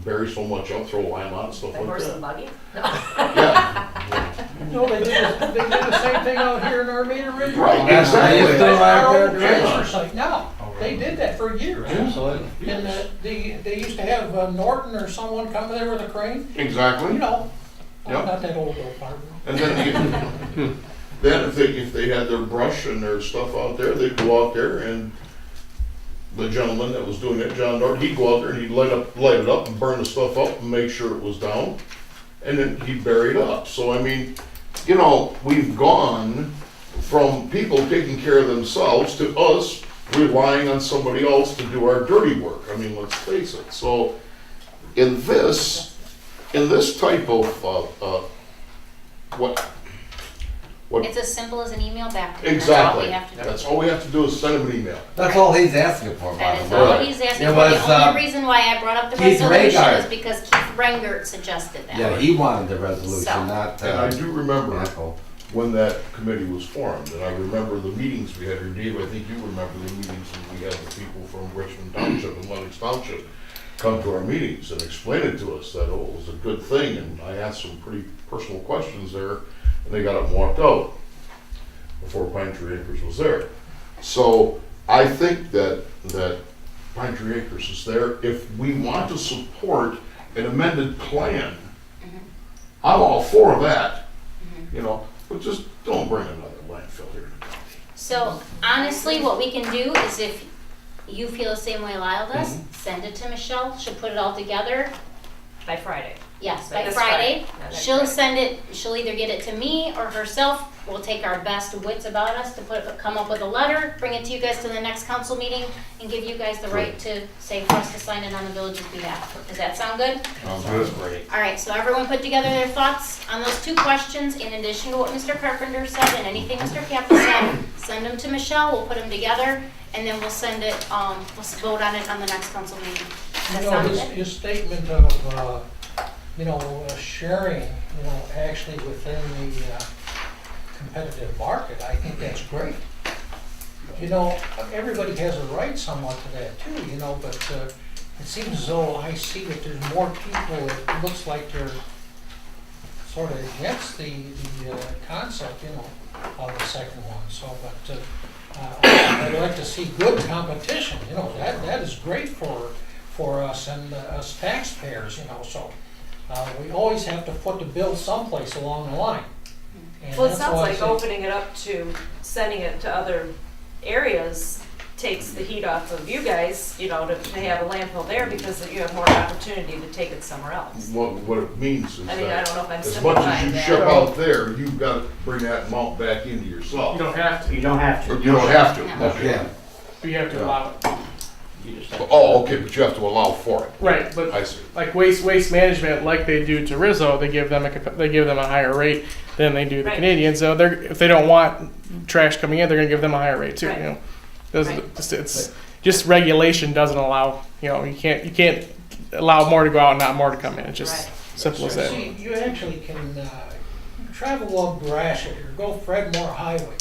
bury so much up, throw lime on and stuff like Horse that. and buggy? Yeah. No, they did the same thing out here in Armada Ridge. Right, exactly. Our own transfer site, now, they did that for years. Absolutely. And they used to have Norton or someone come there with a crane, Exactly. I'm Yep. not that old though, partner. And then if they had their brush and their stuff out there, they'd go out there, and the gentleman that was doing it, John Norton, he'd go out there and he'd light it up and burn the stuff up and make sure it was down, and then he'd bury it up. So I mean, we've gone from people taking care of themselves to us relying on somebody else to do our dirty work. I mean, let's face it. So in this type of what It's as simple as an email back to him. exactly, That's all we have to do. that's all we have to do is send him an email. That's all he's asking for, by That the is way. all Right. he's asking It for. was, The only reason why I brought up the Keith resolution Raygard. is because Keith Rengert suggested that. Yeah, he wanted the resolution, So- not, And I do remember Michael. when that committee was formed, and I remember the meetings we had here. Dave, I think you remember the meetings when we had the people from Richmond Township and Lennox Township come to our meetings and explain it to us that, it was a good thing, and I asked some pretty personal questions there, and they got up and walked out before Pine Tree Acres was there. So I think that Pine Tree Acres is there. If we want to support an amended plan, I'm all for that, but just don't bring another landfill here to the county. So honestly, what we can do is if you feel the same way Lyle does, send it to Michelle. She'll put it all together. By Friday. Yes, Like by this Friday. Friday. Not next She'll Friday. send it, she'll either get it to me or herself. We'll take our best wits about us to come up with a letter, bring it to you guys to the next council meeting, and give you guys the right to say for us to sign it on the village's behalf. Does that sound good? Sounds Sounds good. great. All right, so everyone put together their thoughts on those two questions, in addition to what Mr. Carpenter said and anything Mr. Kappa said. Send them to Michelle, we'll put them together, and then we'll send it, we'll vote on it on the next council meeting. Does that sound good? His statement of, sharing, actually within the competitive market, I think that's great. Everybody has a right somewhat to that too, but it seems as though I see that there's more people, it looks like they're sort of against the concept, of the second one, so, but I'd like to see good competition, that is great for us and us taxpayers, so we always have to foot the bill someplace along the line. And Well, it that's sounds why I like say- opening it up to sending it to other areas takes the heat off of you guys, to have a landfill there because you have more opportunity to take it somewhere else. What it means is I mean, I that don't know if I'm as much as simplifying you that. ship out there, you've got to bring that amount back into yourself. You don't have to. You don't have to. You don't have to. No. Okay. Yeah. You have to allow it. You just have to. Oh, okay, but you have to allow for it. Right, but I see. like waste management, like they do to Rizzo, they give them a higher rate than they do the Right. Canadians. So if they don't want trash coming in, they're gonna give them a higher rate too. Right. It's just regulation doesn't allow. You can't allow more to go out and not more to come in. It's just Right. simple as that. See, you actually can travel along Gratiot or go Fredmore Highway,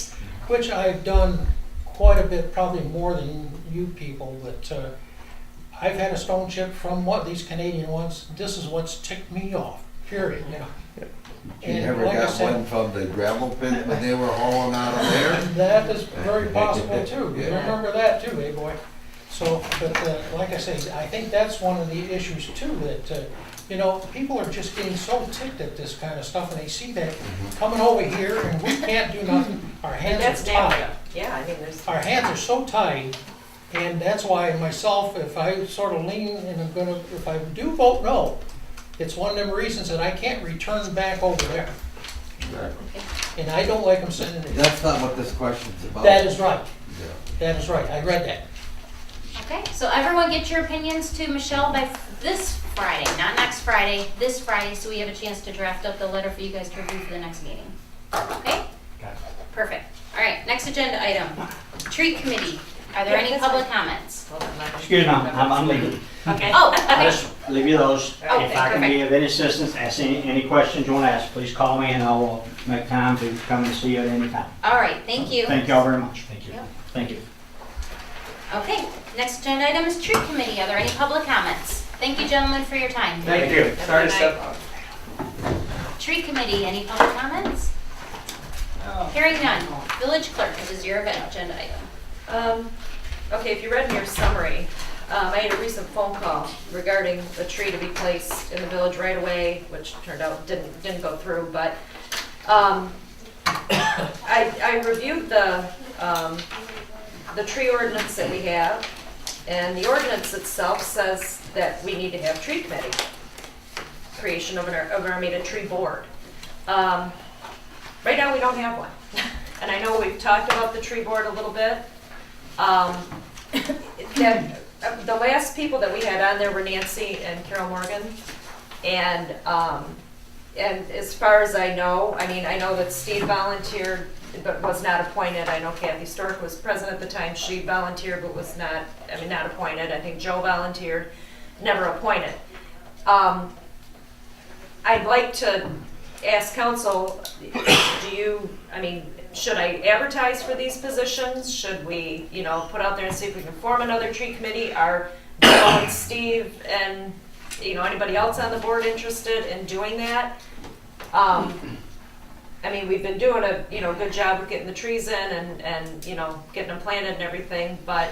which I've done quite a bit, probably more than you people, but I've had a stone chip from these Canadian ones. This is what's ticked me off, period, You And never like I got said- one from the gravel pit when they were hauling out of there? And that is very possible too. You Yeah. remember that too, eh, boy? So, but like I say, I think that's one of the issues too, that, people are just getting so ticked at this kind of stuff and they see that coming over here and we can't do nothing. Our And hands that's are damn tied. good. Yeah, I mean, there's, Our hands are so tied And that's why myself, if I sort of lean and I'm gonna, if I do vote no, it's one of them reasons that I can't return back over there. Exactly. And I don't like them sending it. That's not what this question's about. That is right. Yeah. That is right. I read that. Okay, so everyone get your opinions to Michelle by this Friday, not next Friday, this Friday, so we have a chance to draft up the letter for you guys to review for the next meeting. Okay? Got it. Perfect. All right, next agenda item, tree committee. Are there any public comments? Excuse me, I'm leaving. Okay. Oh, I okay. just leave you those. Okay, If I can be of any assistance, ask any questions you want to ask, please call me and I will make time to come and see you at any time. All right, thank you. Thank you all very much. Thank you. Yep. Thank you. Okay, next agenda item is tree committee. Are there any public comments? Thank you, gentlemen, for your time. Thank you. Sorry to step on. Tree committee, any public comments? Hearing none. Village clerk, this is your agenda item. Okay, if you read in your summary, I had a recent phone call regarding a tree to be placed in the village right away, which turned out didn't go through, but I reviewed the tree ordinance that we have, and the ordinance itself says that we need to have tree committee, creation of an Armada tree board. Right now, we don't have one. And I know we've talked about the tree board a little bit. The last people that we had on there were Nancy and Carol Morgan. And as far as I know, I mean, I know that Steve volunteered but was not appointed. I know Kathy Stork was president at the time. She volunteered but was not appointed. I think Joe volunteered, never appointed. I'd like to ask council, should I advertise for these positions? Should we, put out there and see if we can form another tree committee? Are Joe and Steve and, anybody else on the board interested in doing that? We've been doing a, good job of getting the trees in and getting them planted and everything, but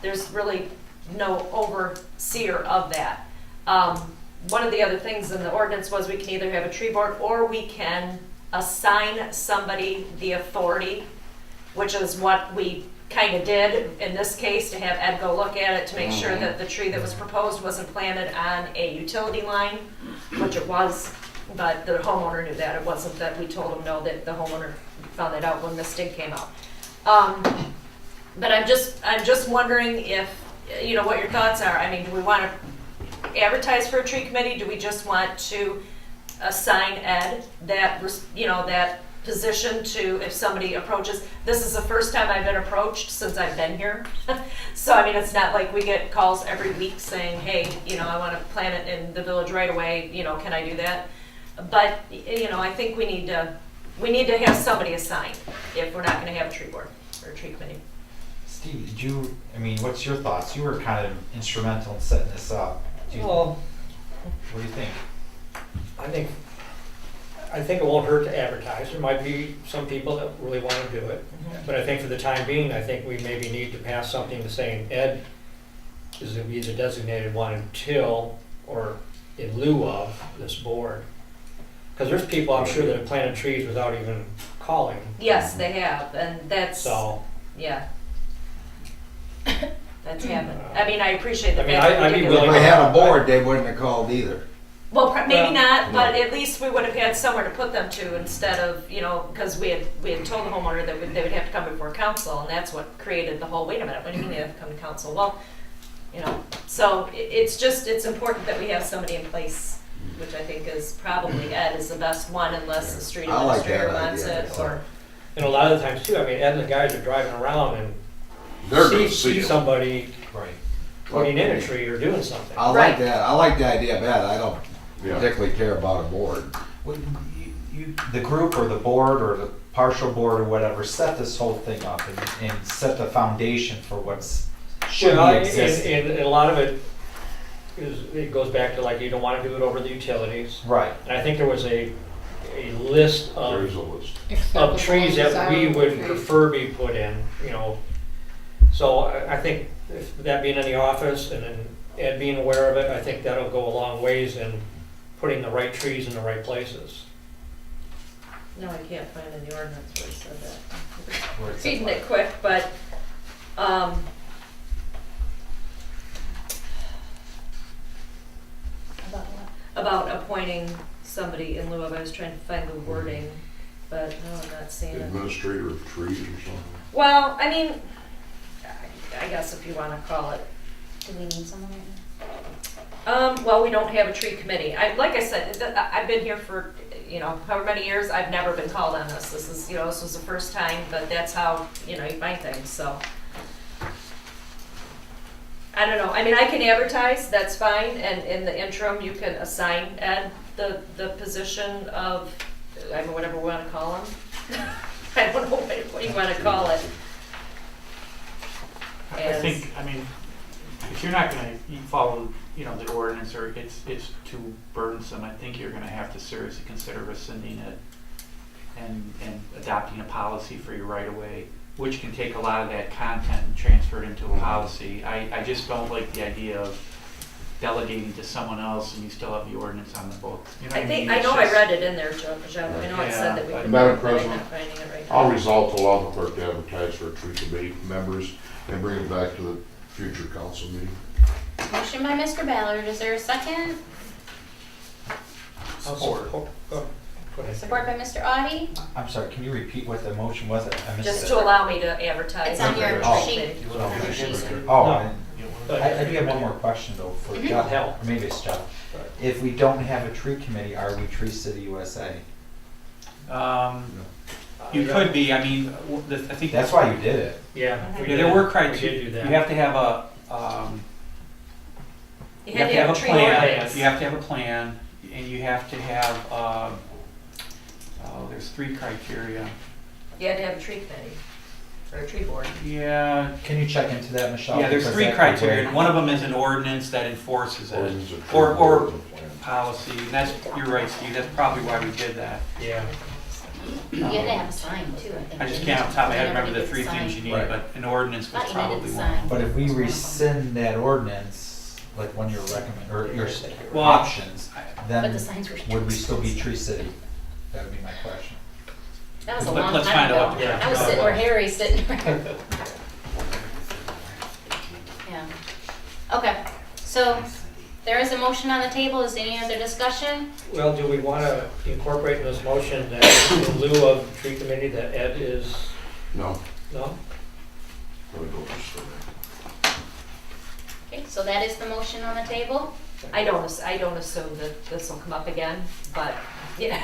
there's really no overseer of that. One of the other things in the ordinance was we can either have a tree board or we can assign somebody the authority, which is what we kind of did in this case, to have Ed go look at it to make sure that the tree that was proposed wasn't planted on a utility line, which it was, but the homeowner knew that. It wasn't that we told him no, that the homeowner found that out when this dig came out. But I'm just wondering if, what your thoughts are. Do we want to advertise for a tree committee? Do we just want to assign Ed that position to, if somebody approaches? This is the first time I've been approached since I've been here. So it's not like we get calls every week saying, hey, I want to plant it in the village right away, can I do that? But I think we need to have somebody assigned if we're not going to have a tree board or a tree committee. Steve, what's your thoughts? You were kind of instrumental in setting this up. Well, What do you think? I think it won't hurt to advertise. There might be some people that really want to do it. But I think for the time being, I think we maybe need to pass something to saying Ed is going to be the designated one until or in lieu of this board. Because there's people, I'm sure, that have planted trees without even calling. Yes, they have, and that's, So, yeah. That's happened. I appreciate the I mean, fact that I'd we be did willing If it. we had a board, they wouldn't have called either. Well, maybe not, Well, but at least we would have had somewhere to put them to instead of, because we had told the homeowner that they would have to come before council, and that's what created the whole, wait a minute, what do you mean they have to come to council? Well, so it's important that we have somebody in place, which I think is probably Ed is the best one, unless the street I like administrator that wants idea, it, so. or, and a lot of the times too, Ed and the guys are driving around and They're gonna see see it. somebody Right. putting in a tree or doing something. I like that. I like the idea of that. I don't Yeah. particularly care about a board. Well, the group or the board or the partial board or whatever set this whole thing up and set the foundation for what's should Well, be existing. and a lot of it goes back to like you don't want to do it over the utilities. Right. And I think there was a list There is of, a list. of trees that we would Desirable prefer be put in, So I think if that being in the office and then Ed being aware of it, I think that'll go a long ways in putting the right trees in the right places. no, I can't find in the ordinance where it said that. Where it says Reading what? it quick, but, appointing somebody in lieu of, I was trying to find the wording, but no, I'm not seeing it. Administrator of trees or something. Well, I mean, I guess if you wanna call it. Do we need someone right now? Well, we don't have a tree committee. Like I said, I've been here for, however many years, I've never been called on this. This is, this was the first time, but that's how, you find things, so. I don't know, I mean, I can advertise, that's fine, and in the interim, you can assign Ed the position of, I mean, whatever we wanna call him. I don't know what you wanna call it. I think, I mean, if you're not gonna follow, the ordinance, or it's too burdensome, I think you're gonna have to seriously consider rescinding it and adopting a policy for your right of way, which can take a lot of that content and transfer it into a policy. I just don't like the idea of delegating to someone else and you still have the ordinance on the books. You know what I mean? I It's know I just- read it in there, Joe, I know it said that we Yeah, could. Madam but I'm President, not finding it right now. I'll resolve to allow the clerk to advertise for tree committee members and bring it back to the future council meeting. Motion by Mr. Ballard, is there a second? Support. Go ahead. Support by Mr. Audi. I'm sorry, can you repeat what the motion was? I missed Just it. to allow me to advertise. It's on your Oh. sheet. Oh. On your sheet. Oh, But- I do have one more question though for Mhm. Jeff, Hell. or maybe it's Jeff. If we don't have a tree committee, are we Tree City USA? You could be, I mean, I think. That's why you did it. Yeah. we Yeah, did- there were we did criteria. do You that. have to have a, You had to have a tree plan. ordinance. You have to have a plan, and you have to have, there's 3 criteria. You had to have a tree committee, or a tree board. Yeah, Can you check into that, Michelle? yeah, there's Because 3 that could criteria, wait. and one of them is an ordinance that enforces it. Ordinance of tree Or boards and plans. policy, and that's, you're right, Steve, that's probably why we did that. Yeah. You had to have a sign too, I think. I just can't off the top of my head remember the Everybody 3 gets a things sign. you need, Right. but an ordinance was Thought you needed probably the one. sign. But if we rescind that ordinance, like one of your recommend, or your Well, options, But then the signs were. would we still be Tree City? That would be my question. That was a Let- long let's time find out ago. what the I was correct- sitting where Harry's sitting. Yeah. Okay, so there is a motion on the table. Is there any other discussion? Well, do we want to incorporate in this motion that in lieu of tree committee, that Ed is, No. no? I would go for sure. Okay, so that is the motion on the table. I don't assume that this will come up again, but, yeah.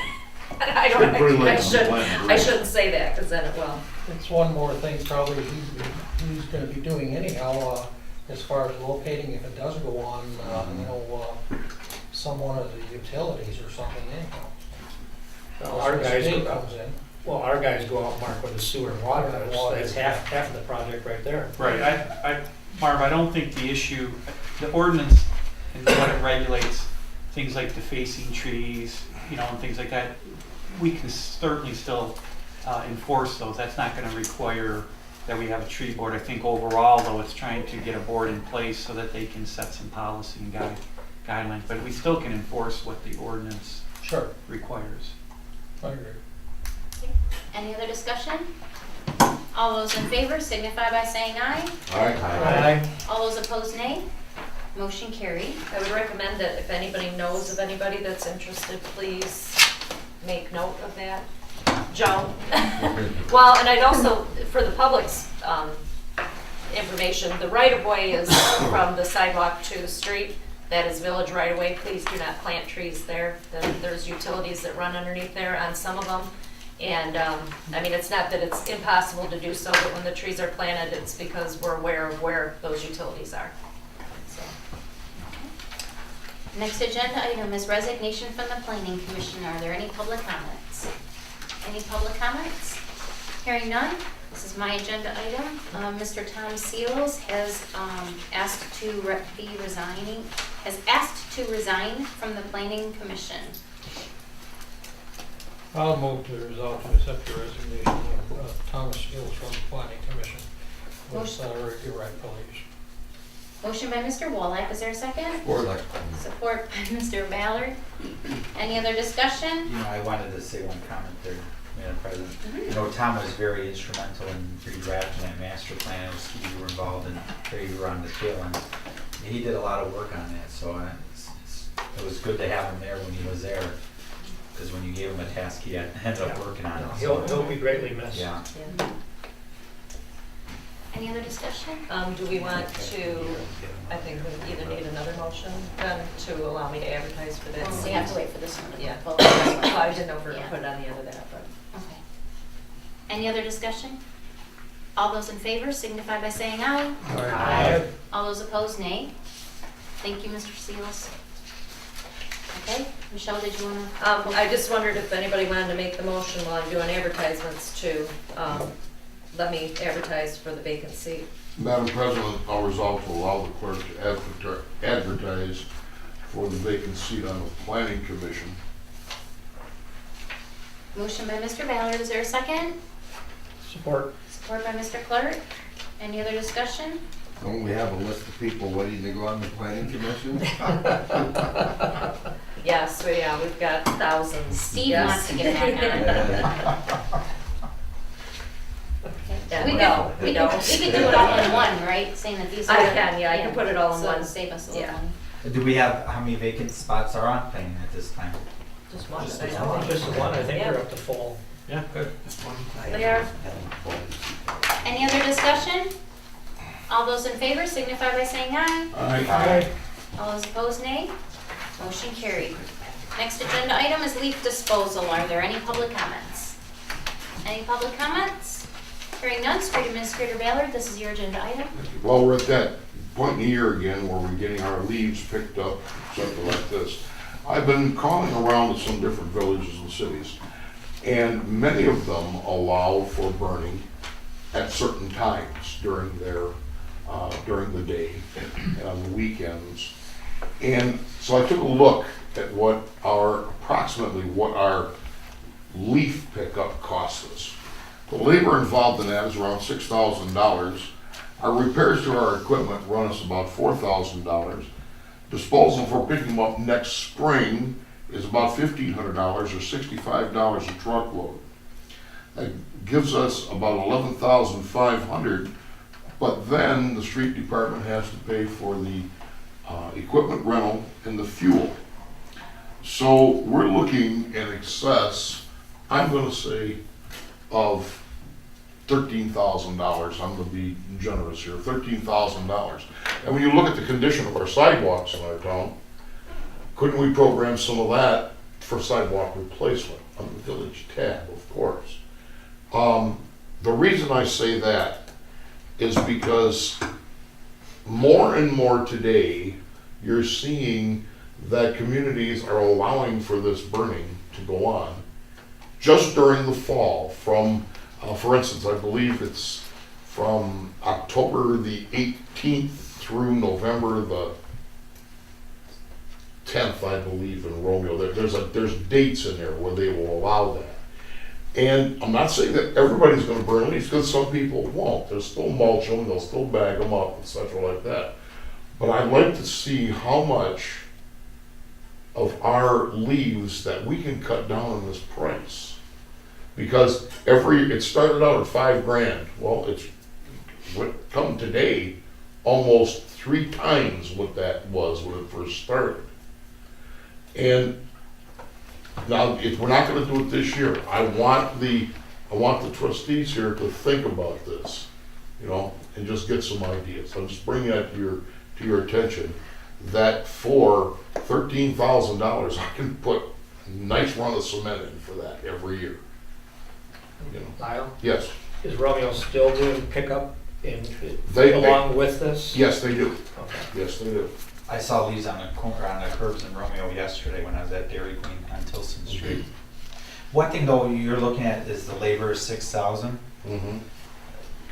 I It's don't, been pretty late I on the shouldn't, plan, I really. shouldn't say that, because then it will. It's one more thing probably he's gonna be doing anyhow, as far as locating if it does go on, some one of the utilities or something anyhow. Well, our guys, State comes in. well, our guys go out and mark where the sewer and water is, so that's half of the project right there. Right, Marv, I don't think the issue, the ordinance and what it regulates, things like defacing trees, and things like that, we can certainly still enforce those. That's not gonna require that we have a tree board. I think overall, though, it's trying to get a board in place so that they can set some policy and guidelines, but we still can enforce what the ordinance Sure, requires. I agree. Any other discussion? All those in favor signify by saying aye. Aye. All those opposed, nay. Motion carried. I would recommend that if anybody knows of anybody that's interested, please make note of that. Joe? Well, and I'd also, for the public's information, the right-of-way is from the sidewalk to the street. That is village right-of-way. Please do not plant trees there. There's utilities that run underneath there on some of them. And, I mean, it's not that it's impossible to do so, but when the trees are planted, it's because we're aware of where those utilities are. So. Next agenda item is resignation from the planning commission. Are there any public comments? Any public comments? Hearing none, this is my agenda item. Mr. Tom Seals has asked to resign from the planning commission. I'll move to resolve to accept the resignation of Thomas Shields from the planning commission with salary irregularities. Motion by Mr. Wallach, is there a second? Support by Mr. Ballard. Any other discussion? I wanted to say one comment there, Madam President. Mhm. Tom was very instrumental in redrafting that master plan. You were involved in, you were on the tail end. He did a lot of work on that, so it's it was good to have him there when he was there, because when you gave him a task, he ended up working on it. He'll be greatly missed. Yeah. Yeah. Any other discussion? Do we want to, I think we either need another motion then to allow me to advertise for that? We have to wait for this one. Yeah. Vote. Well, I didn't know if we were Yeah. gonna put it on the end of that, but. Okay. Any other discussion? All those in favor signify by saying aye. Aye. All those opposed, nay. Thank you, Mr. Seals. Okay, Michelle, did you want to? I just wondered if anybody wanted to make the motion while I'm doing advertisements to, let me advertise for the vacant seat. Madam President, I'll resolve to allow the clerk to advertise for the vacant seat on the planning commission. Motion by Mr. Ballard, is there a second? Support. Support by Mr. Clerk. Any other discussion? Don't we have a list of people waiting to go on the planning commission? Yes, we've got thousands. Steve Yes. wants to get back on. Yeah, We no, could, we don't. we could do it all in one, right? Saying that these are. I can, yeah, I can put it all in So one. save us a little Yeah. money. Do we have, how many vacant spots are on planning at this time? Just one. Just I the know. one. Just the one, I think Yeah. we're up to full. Yeah, good. They are. Any other discussion? All those in favor signify by saying aye. Aye. All those opposed, nay. Motion carried. Next agenda item is leaf disposal. Are there any public comments? Any public comments? Hearing none, Street Administrator Ballard, this is your agenda item. Well, we're at that point in the year again where we're getting our leaves picked up, something like this. I've been calling around to some different villages and cities, and many of them allow for burning at certain times during during the day and on the weekends. And so I took a look at approximately what our leaf pickup costs us. The labor involved in that is around $6,000. Our repairs to our equipment run us about $4,000. Disposal for picking them up next spring is about $1,500 or $65 a truckload. That gives us about $11,500, but then the street department has to pay for the equipment rental and the fuel. So we're looking in excess, I'm gonna say, of $13,000. I'm gonna be generous here, $13,000. And when you look at the condition of our sidewalks in our town, couldn't we program some of that for sidewalk replacement on the village tab, of course? The reason I say that is because more and more today, you're seeing that communities are allowing for this burning to go on just during the fall from, for instance, I believe it's from October the 18th through November the 10th, I believe, in Romeo. There's dates in there where they will allow that. And I'm not saying that everybody's gonna burn leaves, because some people won't. They'll still mulch them, they'll still bag them up, etc. like that. But I'd like to see how much of our leaves that we can cut down on this price. Because it started out at $5,000. Well, it's come today almost 3 times what that was when it first started. And now, if we're not gonna do it this year, I want the trustees here to think about this, and just get some ideas. I'm just bringing that to your attention, that for $13,000, I can put a nice run of cement in for that every year. Lyle, Yes, is Romeo still doing pickup They- along with this? yes, they do. Okay. Yes, they do. I saw leaves on the corner, on the curbs in Romeo yesterday when I was at Dairy Queen on Tilson Street. One thing though you're looking at is the labor is $6,000. Mm-hmm.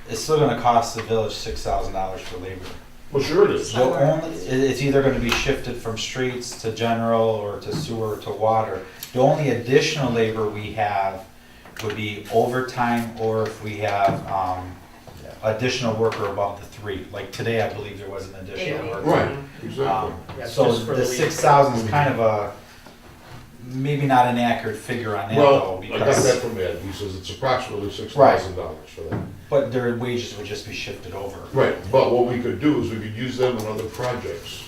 It's still gonna cost the village $6,000 for labor. Well, sure it is. It's either gonna be shifted from streets to general or to sewer to water. The only additional labor we have would be overtime, or if we have, additional worker above the 3. Like today, I believe there was an additional Yeah. worker. Right, exactly. That's So just for the the 6,000 is kind of maybe not an accurate figure on that though, Well, I got that because, from Ed. He says it's approximately $6,000 for that. but their wages would just be shifted over. Right, but what we could do is we could use them in other projects.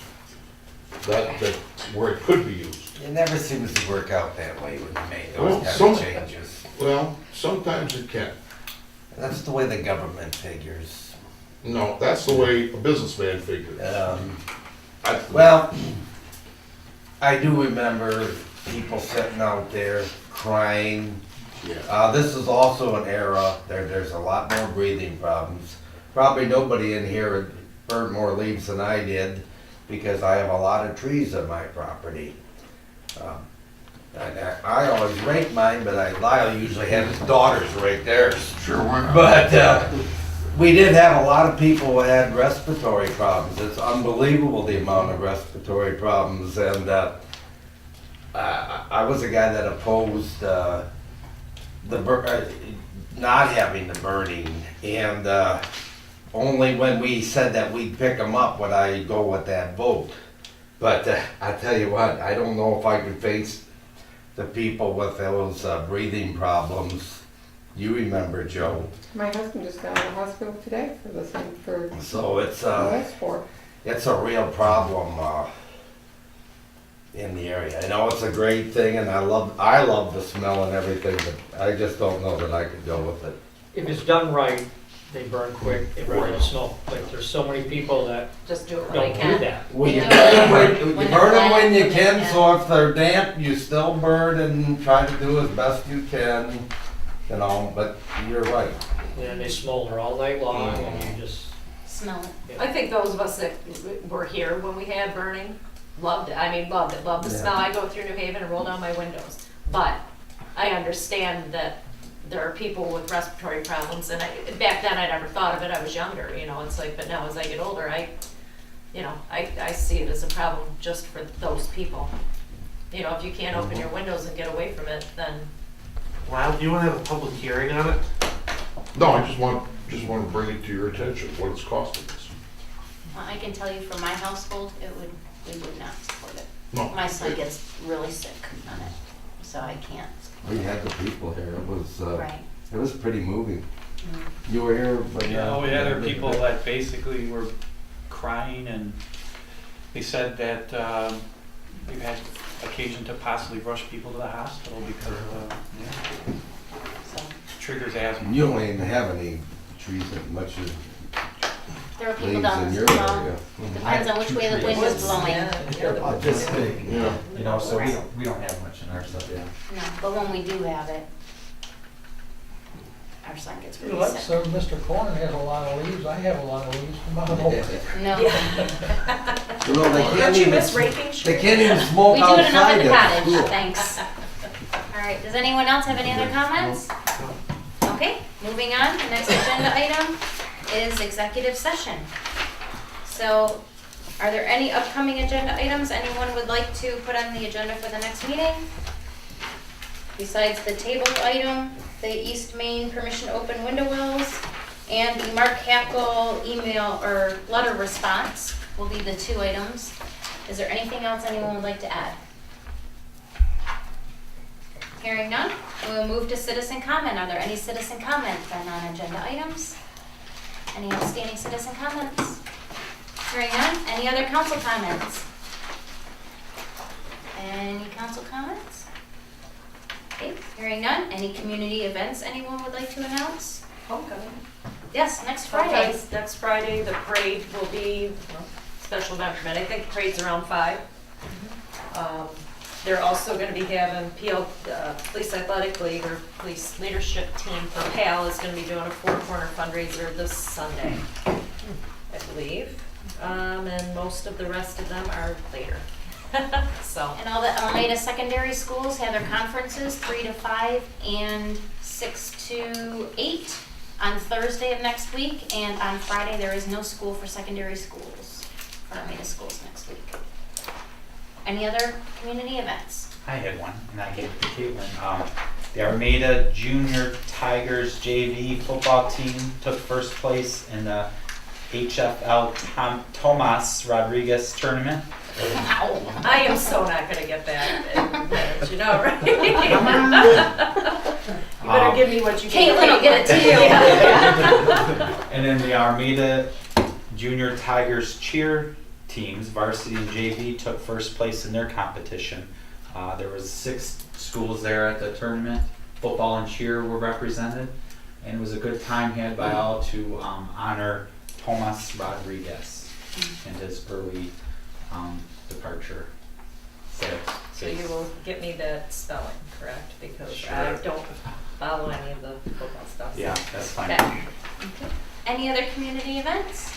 that where it could be used. It never seems to work out that way when you make Well, those kind some- of changes. Well, sometimes it can. That's the way the government figures. No, that's the way a businessman figures. Well, I do remember people sitting out there crying. Yeah. This is also an era, there's a lot more breathing problems. Probably nobody in here burned more leaves than I did, because I have a lot of trees on my property. I always rake mine, but Lyle usually had his daughters rake theirs. Sure, why not? But we did have a lot of people who had respiratory problems. It's unbelievable the amount of respiratory problems. And I was a guy that opposed not having the burning. And only when we said that we'd pick them up would I go with that vote. But I tell you what, I don't know if I could face the people with those breathing problems. You remember, Joe. My husband just got out of the hospital today for the same, for So it's last four. it's a real problem in the area. I know it's a great thing, and I love the smell and everything, but I just don't know that I could go with it. If it's done right, they burn quick, they burn in the snow. But there's so many people that Just do it when don't they do can. that. Well, you They burn do it them when when you they're can, wet. so if they're damp, you still burn and try to do as best you can, you know, but you're right. And they smolder all night long and you just, Smell it. I think those of us that were here when we had burning loved it. I mean, loved it, loved the Yeah. smell. I go through New Haven and roll down my windows. But I understand that there are people with respiratory problems, and back then I never thought of it. I was younger, you know. It's like, but now as I get older, I see it as a problem just for those people. You know, if you can't open your windows and get away from it, then Lyle, do you want to have a public hearing on it? No, I just want to bring it to your attention, what it's costing us. Well, I can tell you from my household, we would not support it. No. My son gets really sick on it, so I can't. We had the people here, Right. it was pretty moving. Mm. You were here, but Oh, yeah, there are people that basically were crying, and they said that we've had occasion to possibly rush people to the hospital because So triggers asthma. You don't even have any trees that much as there are people leaves down in the your street. area. Depends on which way the wind is blowing. yeah. About this big, Yeah. you know, so we don't have much in our stuff, yeah. No, but when we do have it, our son gets really Like, sick. so Mr. Corner has a lot of leaves, I have a lot of leaves from my home. No. You know, they Don't can't you even, miss raking they trees? can't even smoke We do it enough outside at the at the cottage, school. thanks. All right, does anyone else have any other comments? Okay, moving on, the next agenda item is executive session. So, are there any upcoming agenda items anyone would like to put on the agenda for the next meeting? Besides the table item, the East Main permission to open window wells, and the Mark Hackle email or letter response will be the two items. Is there anything else anyone would like to add? Hearing none, we'll move to citizen comment. Are there any citizen comments on non-agenda items? Any outstanding citizen comments? Hearing none, any other council comments? Any council comments? Okay, hearing none, any community events anyone would like to announce? Homecoming. Yes, next Friday. Next Friday, the parade will be special event permit. I think the parade's around 5. They're also going to be having Police Athletic League or Police Leadership Team for PAL is going to be doing a 4-corner fundraiser this Sunday, I believe. And most of the rest of them are later. So. And all the Armada secondary schools have their conferences 3 to 5 and 6 to 8 on Thursday of next week. And on Friday, there is no school for secondary schools, for Armada schools next week. Any other community events? I had one, and I gave it to Caitlin. The Armada Junior Tigers JV football team took first place in the HFL Tomas Rodriguez tournament. Wow. I am so not going to get that, you know, right? You better give me what you gave Caitlin will get it to you. And then the Armada Junior Tigers cheer teams. Varsity and JV took first place in their competition. There was 6 schools there at the tournament. Football and cheer were represented, and it was a good time had by all to honor Tomas Rodriguez and his early departure. So you will get me that spelling, correct? Because I Sure. don't follow any of the football stuff. so- Yeah, that's fine. Okay. Any other community events?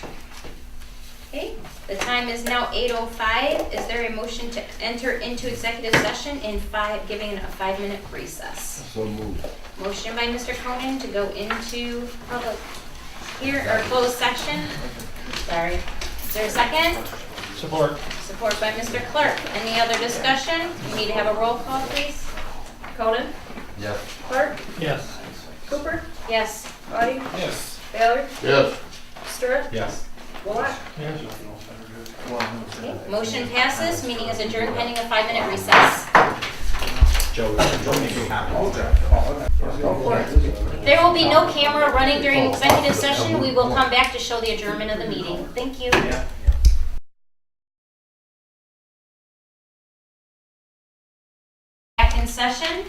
Okay, the time is now 8:05. Is there a motion to enter into executive session giving a 5-minute recess? So moved. Motion by Mr. Cronin to go into public closed section. Sorry. Is there a second? Support. Support by Mr. Clerk. Any other discussion? We need to have a roll call, please. Conan, Yes. Clark, Yes. Cooper, Yes. Audie, Yes. Baylor, Yes. Stewart, Yes. Bullock. Yes. Okay, motion passes. Meeting is adjourned pending a 5-minute recess. Joe, make a comment. There will be no camera running during executive session. We will come back to show the adjournment of the meeting. Thank you. Back in session.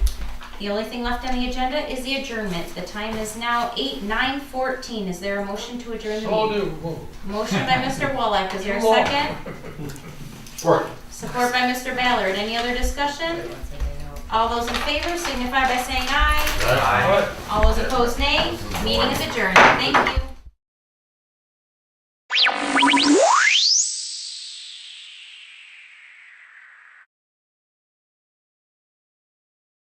The only thing left on the agenda is the adjournment. The time is now 9:14. Is there a motion to adjourn the meeting? Motion by Mr. Wallach. Is there a second? Support. Support by Mr. Ballard. Any other discussion? All those in favor signify by saying aye. Aye. All those opposed, nay. Meeting is adjourned. Thank you.